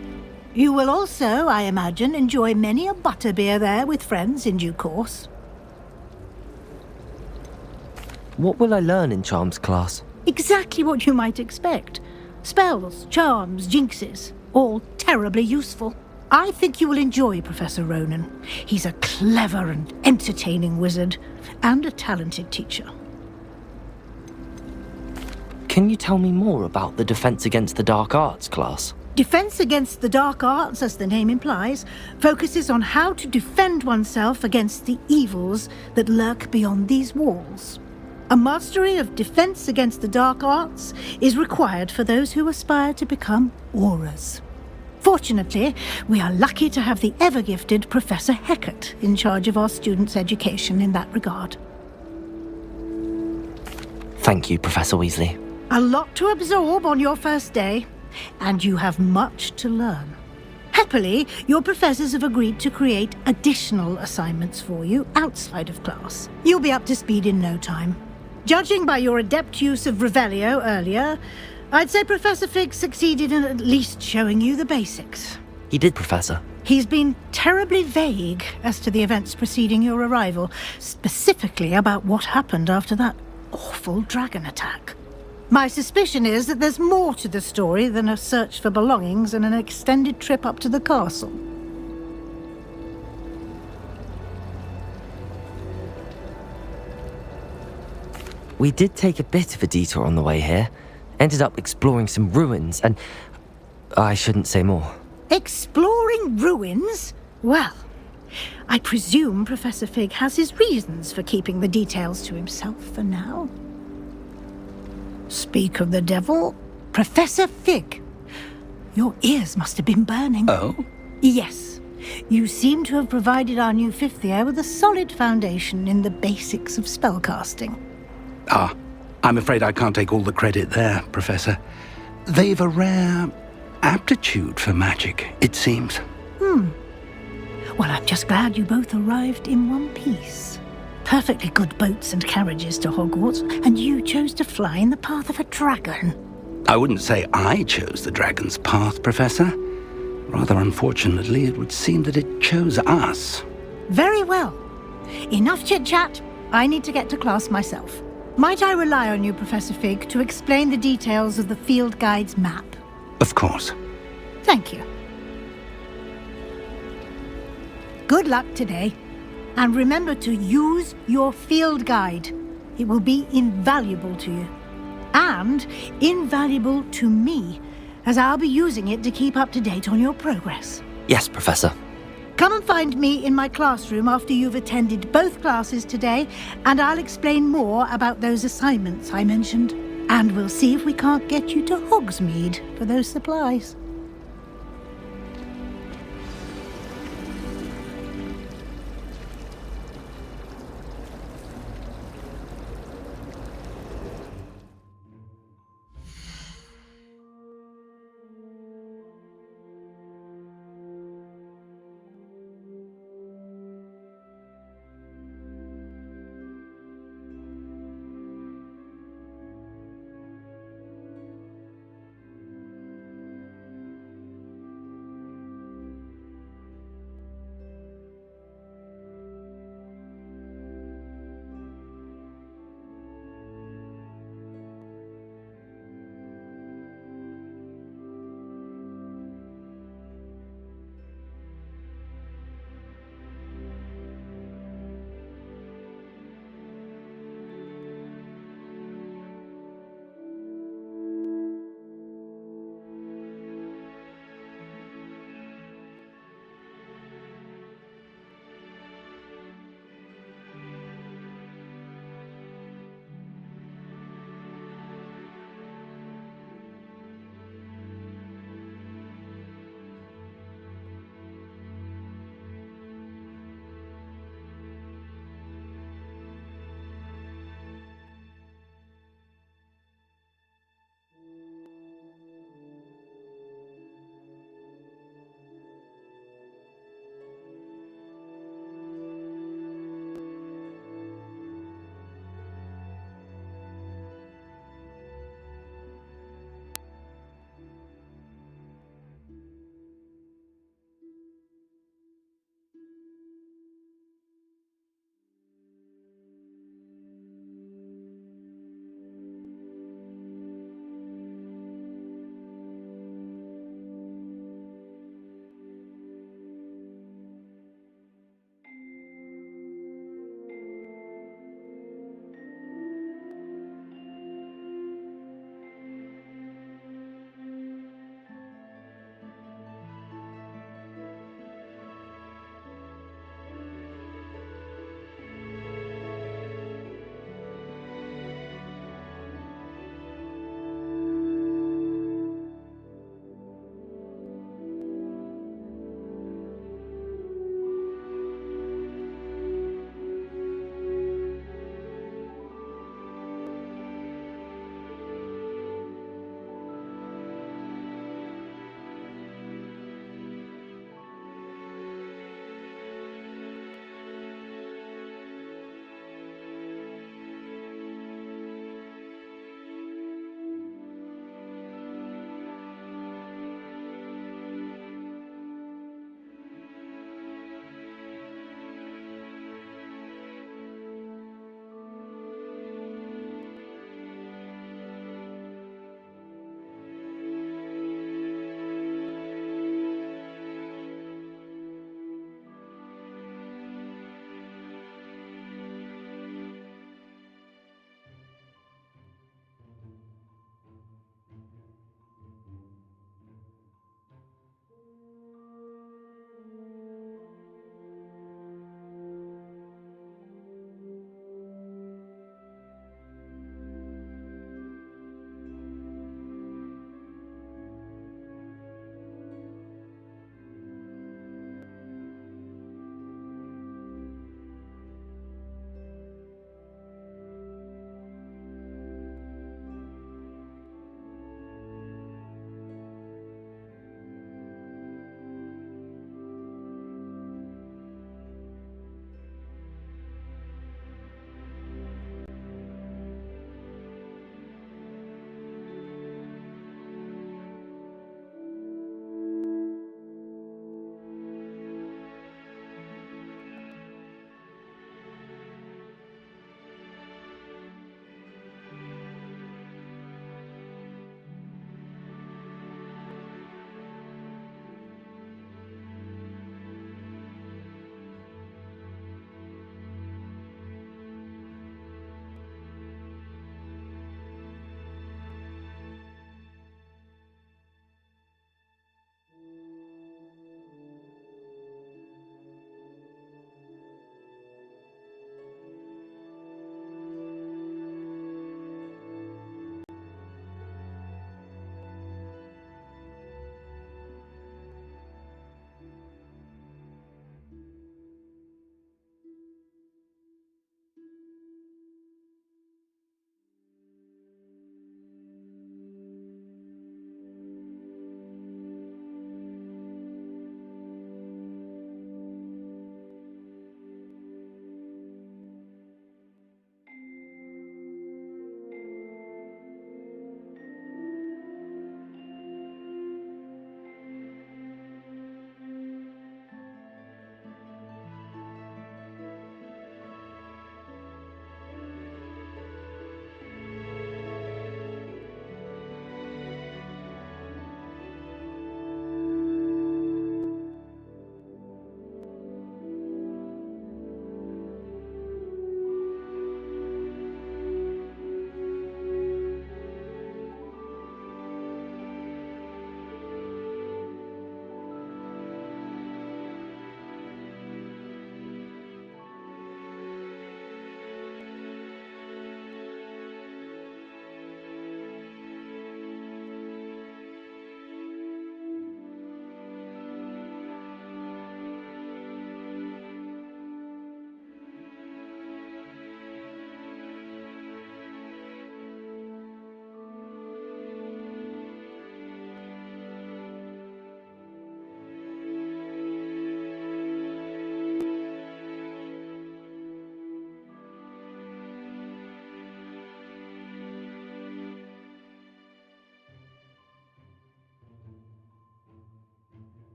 You will also, I imagine, enjoy many a butterbeer there with friends in due course. What will I learn in Charms class? Exactly what you might expect. Spells, charms, jinxes, all terribly useful. I think you will enjoy Professor Ronan. He's a clever and entertaining wizard, and a talented teacher. Can you tell me more about the Defense Against the Dark Arts class? Defense Against the Dark Arts, as the name implies, focuses on how to defend oneself against the evils that lurk beyond these walls. A mastery of Defense Against the Dark Arts is required for those who aspire to become Aurors. Fortunately, we are lucky to have the ever-gifted Professor Hecat in charge of our students' education in that regard. Thank you, Professor Weasley. A lot to absorb on your first day, and you have much to learn. Happily, your professors have agreed to create additional assignments for you outside of class. You'll be up to speed in no time. Judging by your adept use of Revelio earlier, I'd say Professor Fig succeeded in at least showing you the basics. He did, Professor. He's been terribly vague as to the events preceding your arrival, specifically about what happened after that awful dragon attack. My suspicion is that there's more to the story than a search for belongings and an extended trip up to the castle. We did take a bit of a detour on the way here. Ended up exploring some ruins and... I shouldn't say more. Exploring ruins? Well, I presume Professor Fig has his reasons for keeping the details to himself for now. Speak of the devil, Professor Fig. Your ears must have been burning. Oh? Yes. You seem to have provided our new fifth year with a solid foundation in the basics of spellcasting. Ah, I'm afraid I can't take all the credit there, Professor. They've a rare aptitude for magic, it seems. Well, I'm just glad you both arrived in one piece. Perfectly good boats and carriages to Hogwarts, and you chose to fly in the path of a dragon. I wouldn't say I chose the dragon's path, Professor. Rather unfortunately, it would seem that it chose us. Very well. Enough chit-chat. I need to get to class myself. Might I rely on you, Professor Fig, to explain the details of the field guide's map? Of course. Thank you. Good luck today. And remember to use your field guide. It will be invaluable to you. And invaluable to me, as I'll be using it to keep up to date on your progress. Yes, Professor. Come and find me in my classroom after you've attended both classes today, and I'll explain more about those assignments I mentioned. And we'll see if we can't get you to Hogsmeade for those supplies.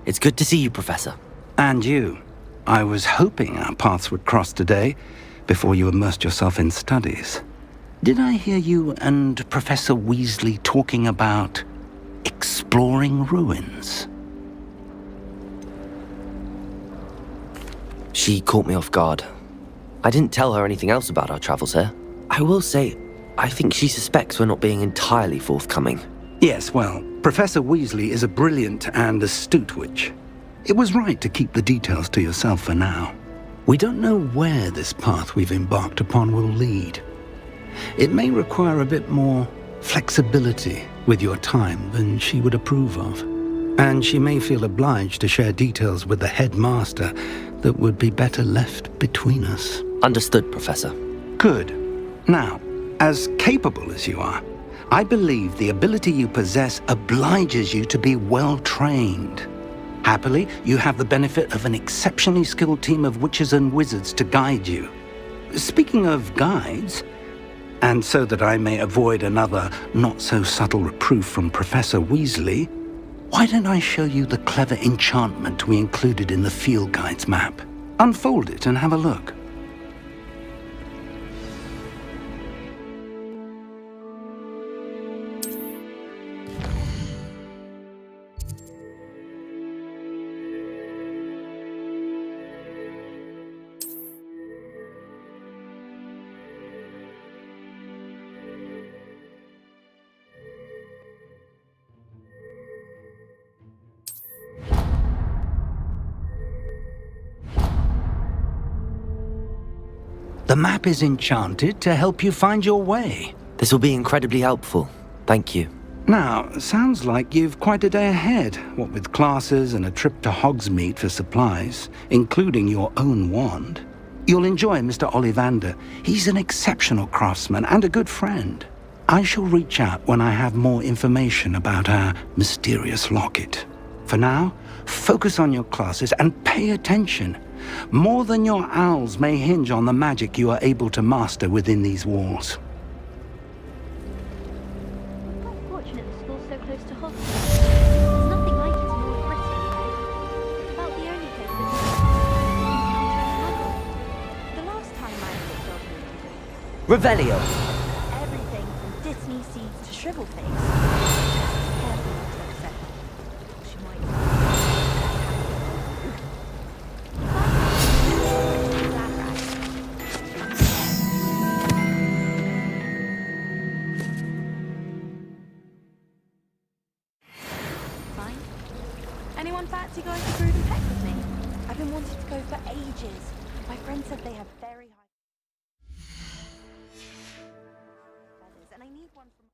It's good to see you, Professor. And you. I was hoping our paths would cross today, before you immersed yourself in studies. Did I hear you and Professor Weasley talking about exploring ruins? She caught me off guard. I didn't tell her anything else about our travels here. I will say, I think she suspects we're not being entirely forthcoming. Yes, well, Professor Weasley is a brilliant and astute witch. It was right to keep the details to yourself for now. We don't know where this path we've embarked upon will lead. It may require a bit more flexibility with your time than she would approve of. And she may feel obliged to share details with the headmaster that would be better left between us. Understood, Professor. Good. Now, as capable as you are, I believe the ability you possess obliges you to be well trained. Happily, you have the benefit of an exceptionally skilled team of witches and wizards to guide you. Speaking of guides, and so that I may avoid another not-so-subtle reproof from Professor Weasley, why don't I show you the clever enchantment we included in the field guide's map? Unfold it and have a look. The map is enchanted to help you find your way. This will be incredibly helpful. Thank you. Now, sounds like you've quite a day ahead, what with classes and a trip to Hogsmeade for supplies, including your own wand. You'll enjoy Mr. Ollivander. He's an exceptional craftsman and a good friend. I shall reach out when I have more information about our mysterious locket. For now, focus on your classes and pay attention. More than your owls may hinge on the magic you are able to master within these walls. Fortunate the school's so close to Hogwarts. There's nothing like it in all of Britain, you know. It's about the only place that doesn't the last time I looked over Revelio! Everything from Disney seeds to shrivel face. Careful not to upset her. She might. Anyone fancy going to Brood and Peck with me? I've been wanting to go for ages. My friend said they have very high feathers, and I need one from...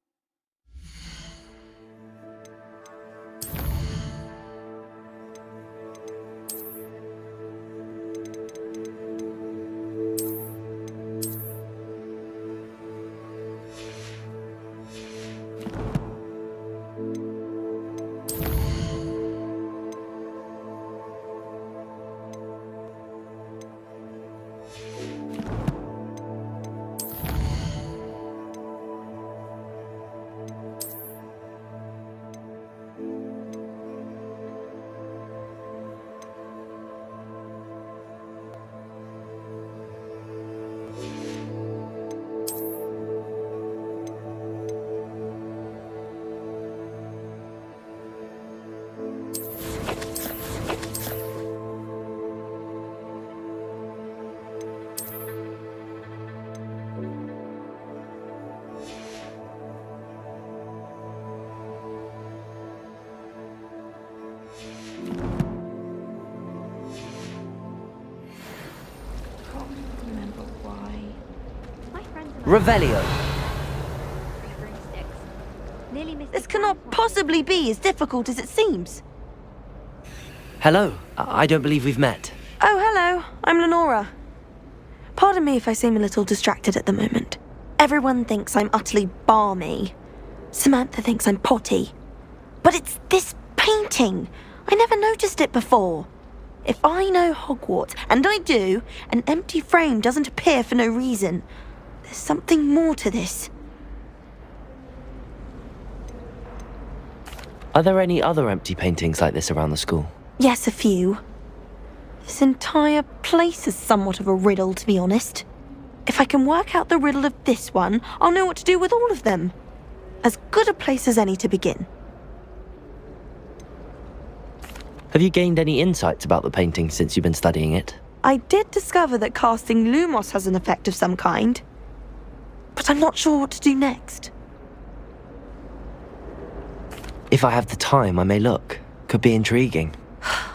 Revelio! This cannot possibly be as difficult as it seems. Hello. I don't believe we've met. Oh, hello. I'm Lenora. Pardon me if I seem a little distracted at the moment. Everyone thinks I'm utterly balmy. Samantha thinks I'm potty. But it's this painting. I never noticed it before. If I know Hogwarts, and I do, an empty frame doesn't appear for no reason. There's something more to this. Are there any other empty paintings like this around the school? Yes, a few. This entire place is somewhat of a riddle, to be honest. If I can work out the riddle of this one, I'll know what to do with all of them. As good a place as any to begin. Have you gained any insights about the painting since you've been studying it? I did discover that casting Lumos has an effect of some kind, but I'm not sure what to do next. If I have the time, I may look. Could be intriguing.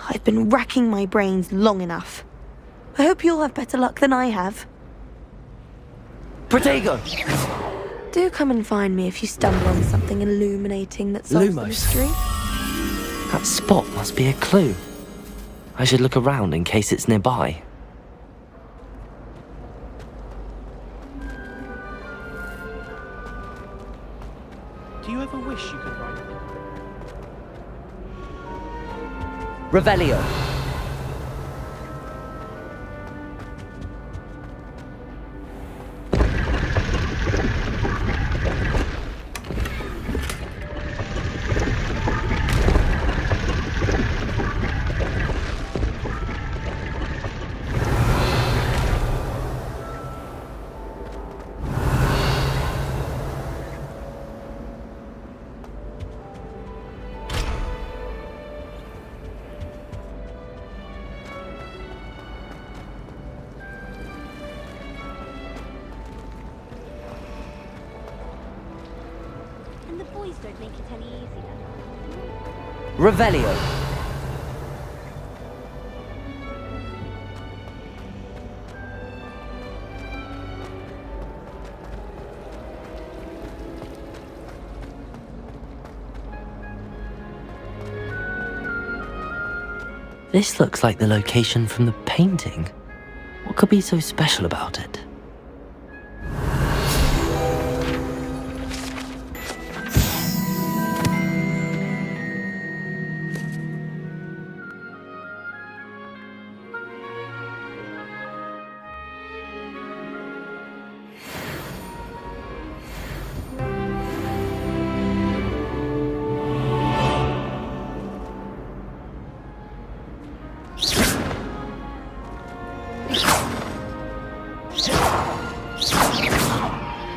I've been racking my brains long enough. I hope you'll have better luck than I have. Protego! Do come and find me if you stumble on something illuminating that solves the Lumos. mystery. That spot must be a clue. I should look around in case it's nearby. Do you ever wish you could write? Revelio. And the boys don't make it any easier. Revelio. This looks like the location from the painting. What could be so special about it?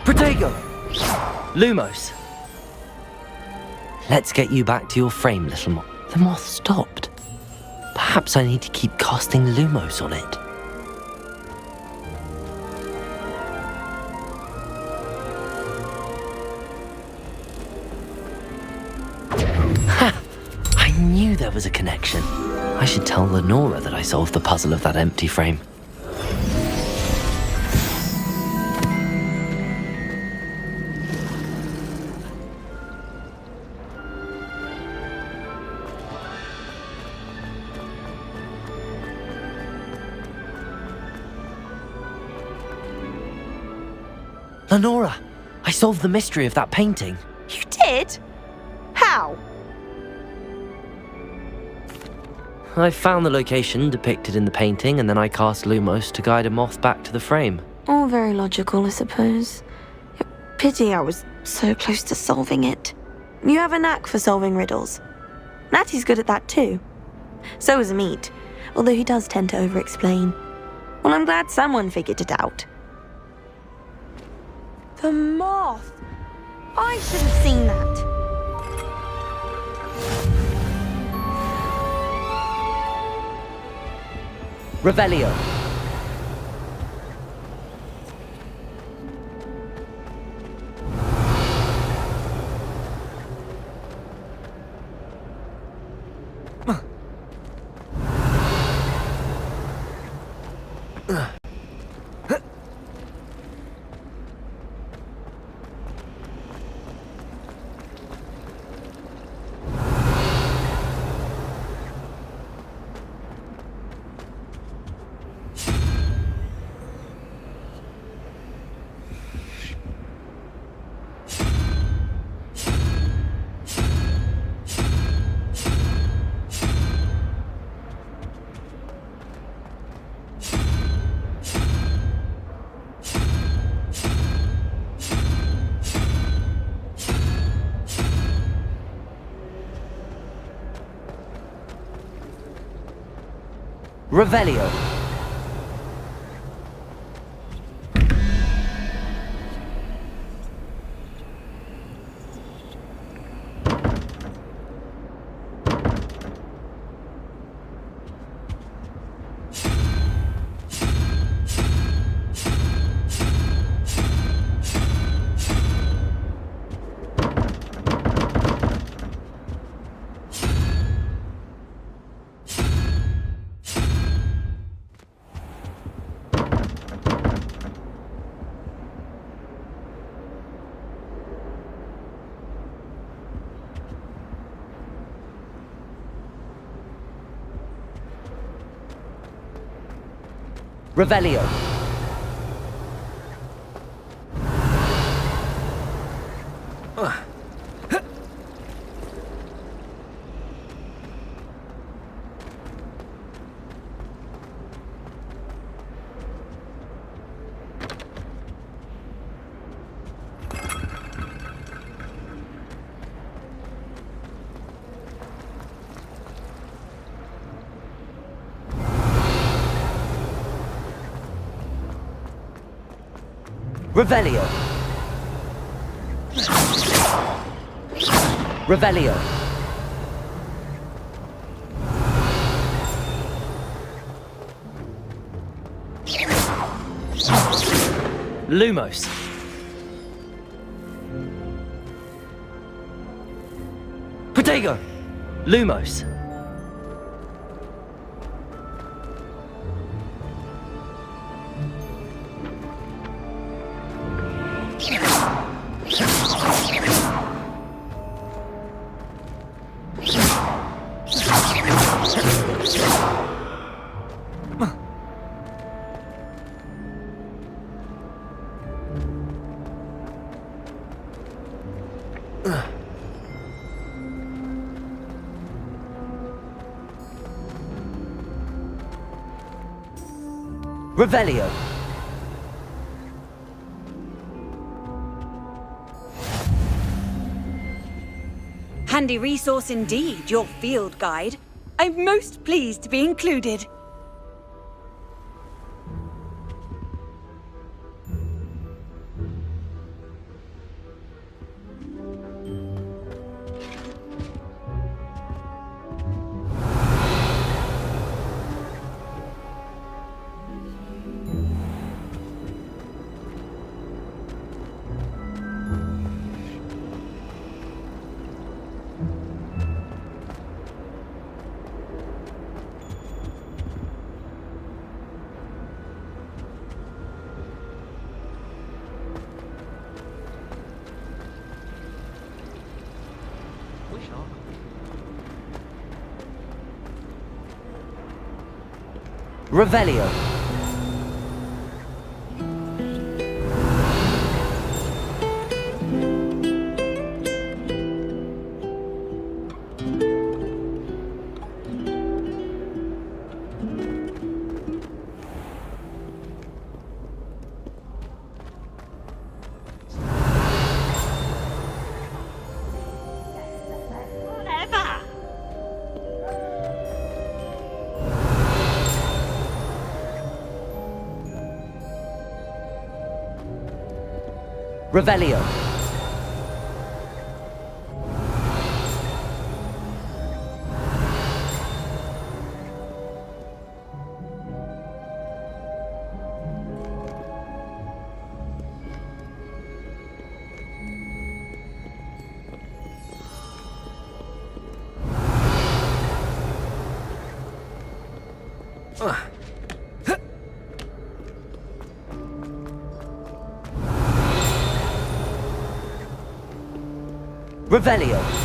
Protego! Lumos! Let's get you back to your frame, little moth. The moth stopped. Perhaps I need to keep casting Lumos on it. Ha! I knew there was a connection. I should tell Lenora that I solved the puzzle of that empty frame. Lenora, I solved the mystery of that painting. You did? How? I found the location depicted in the painting, and then I cast Lumos to guide a moth back to the frame. All very logical, I suppose. Pity I was so close to solving it. You have a knack for solving riddles. Natty's good at that too. So is Amit, although he does tend to over-explain. Well, I'm glad someone figured it out. The moth! I should have seen that. Revelio. Revelio. Revelio. Revelio. Revelio. Lumos. Protego. Lumos. Revelio. Handy resource indeed, your field guide. I'm most pleased to be included. Revelio. Revelio. Revelio.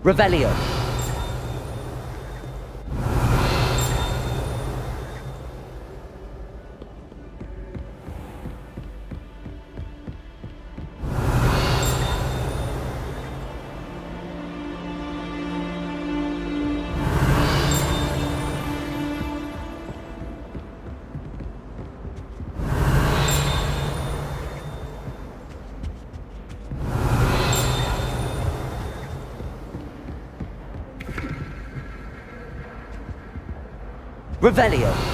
Revelio. Revelio.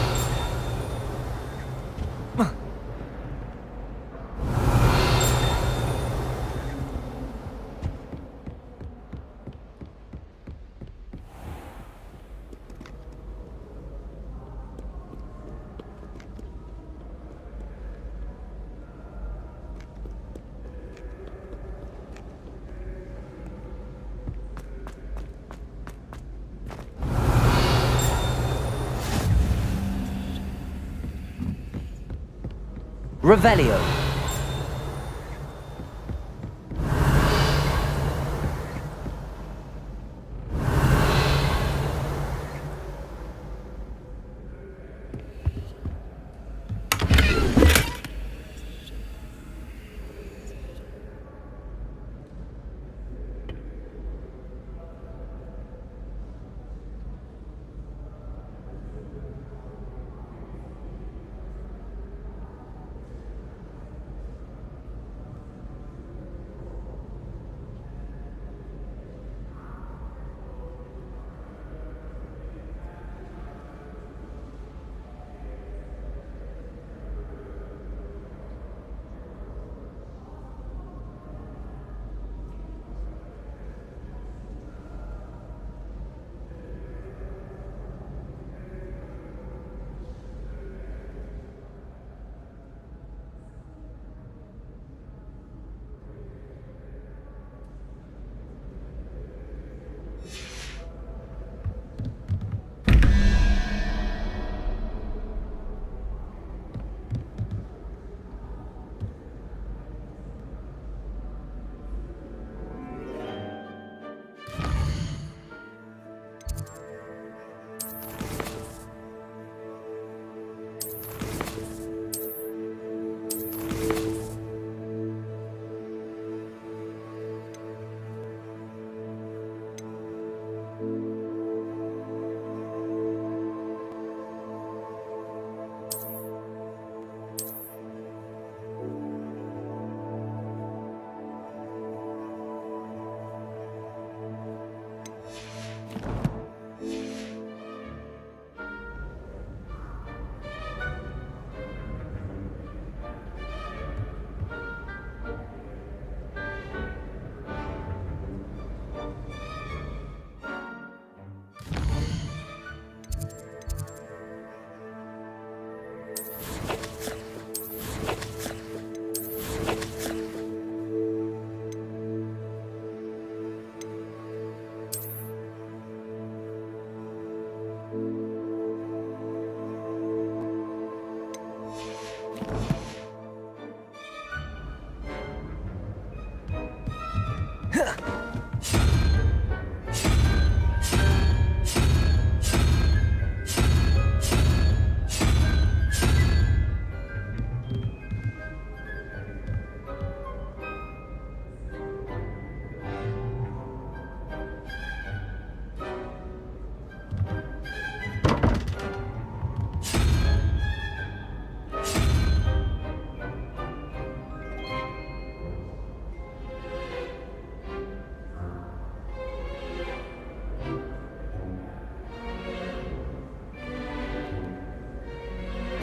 Revelio.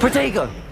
Protego!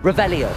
Revelio.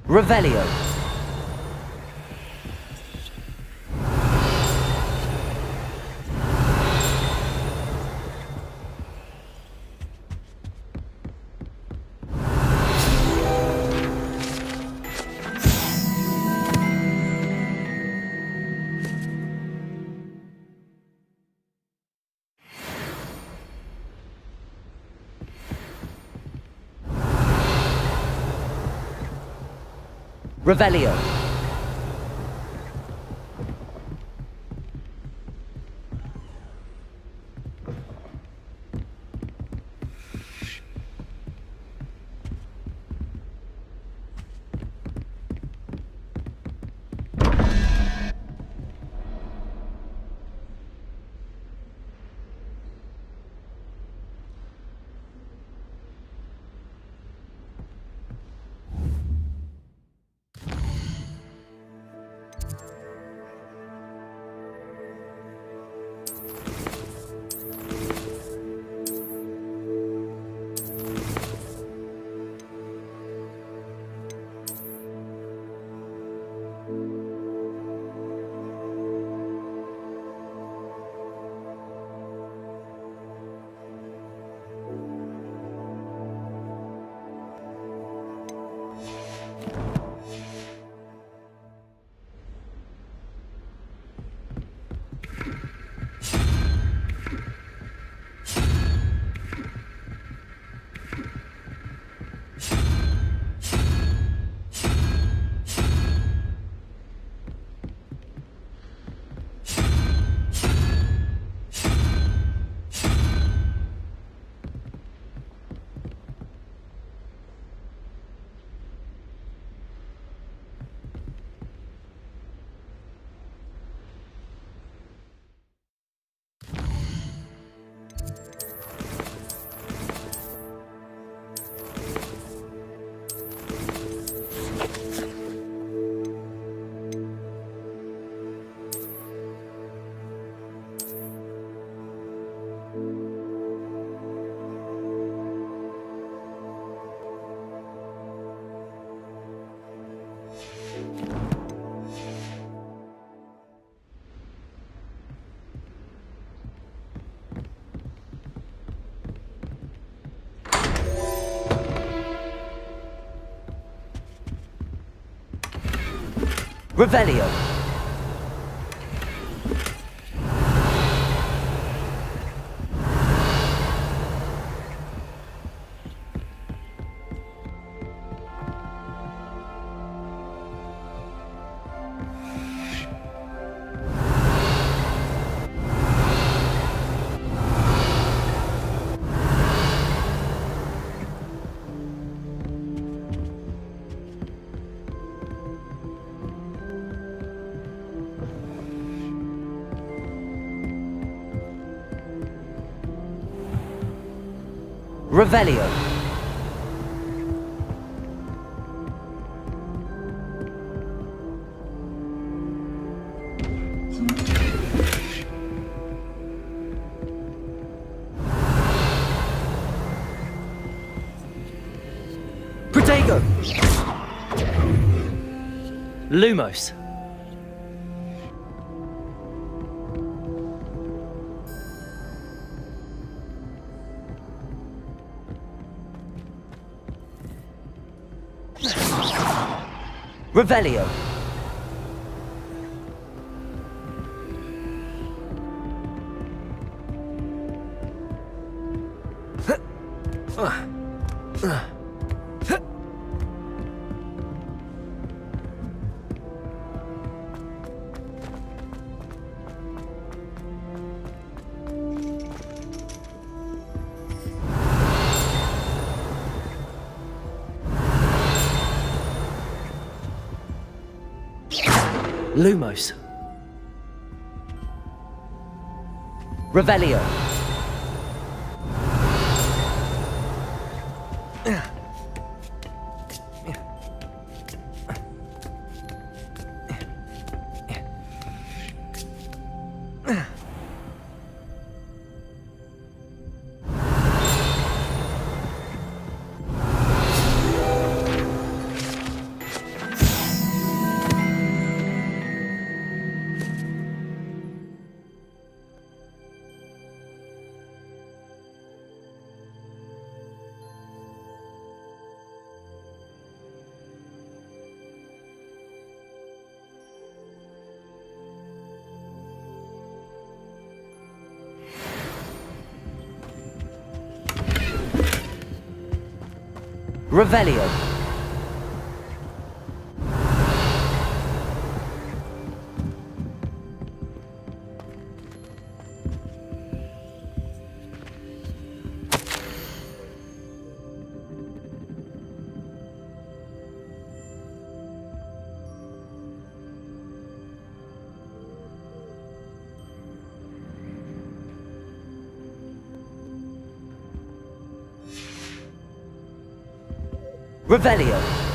Revelio. Revelio. Revelio. Revelio. Protego. Lumos. Revelio. Lumos. Revelio. Revelio. Revelio.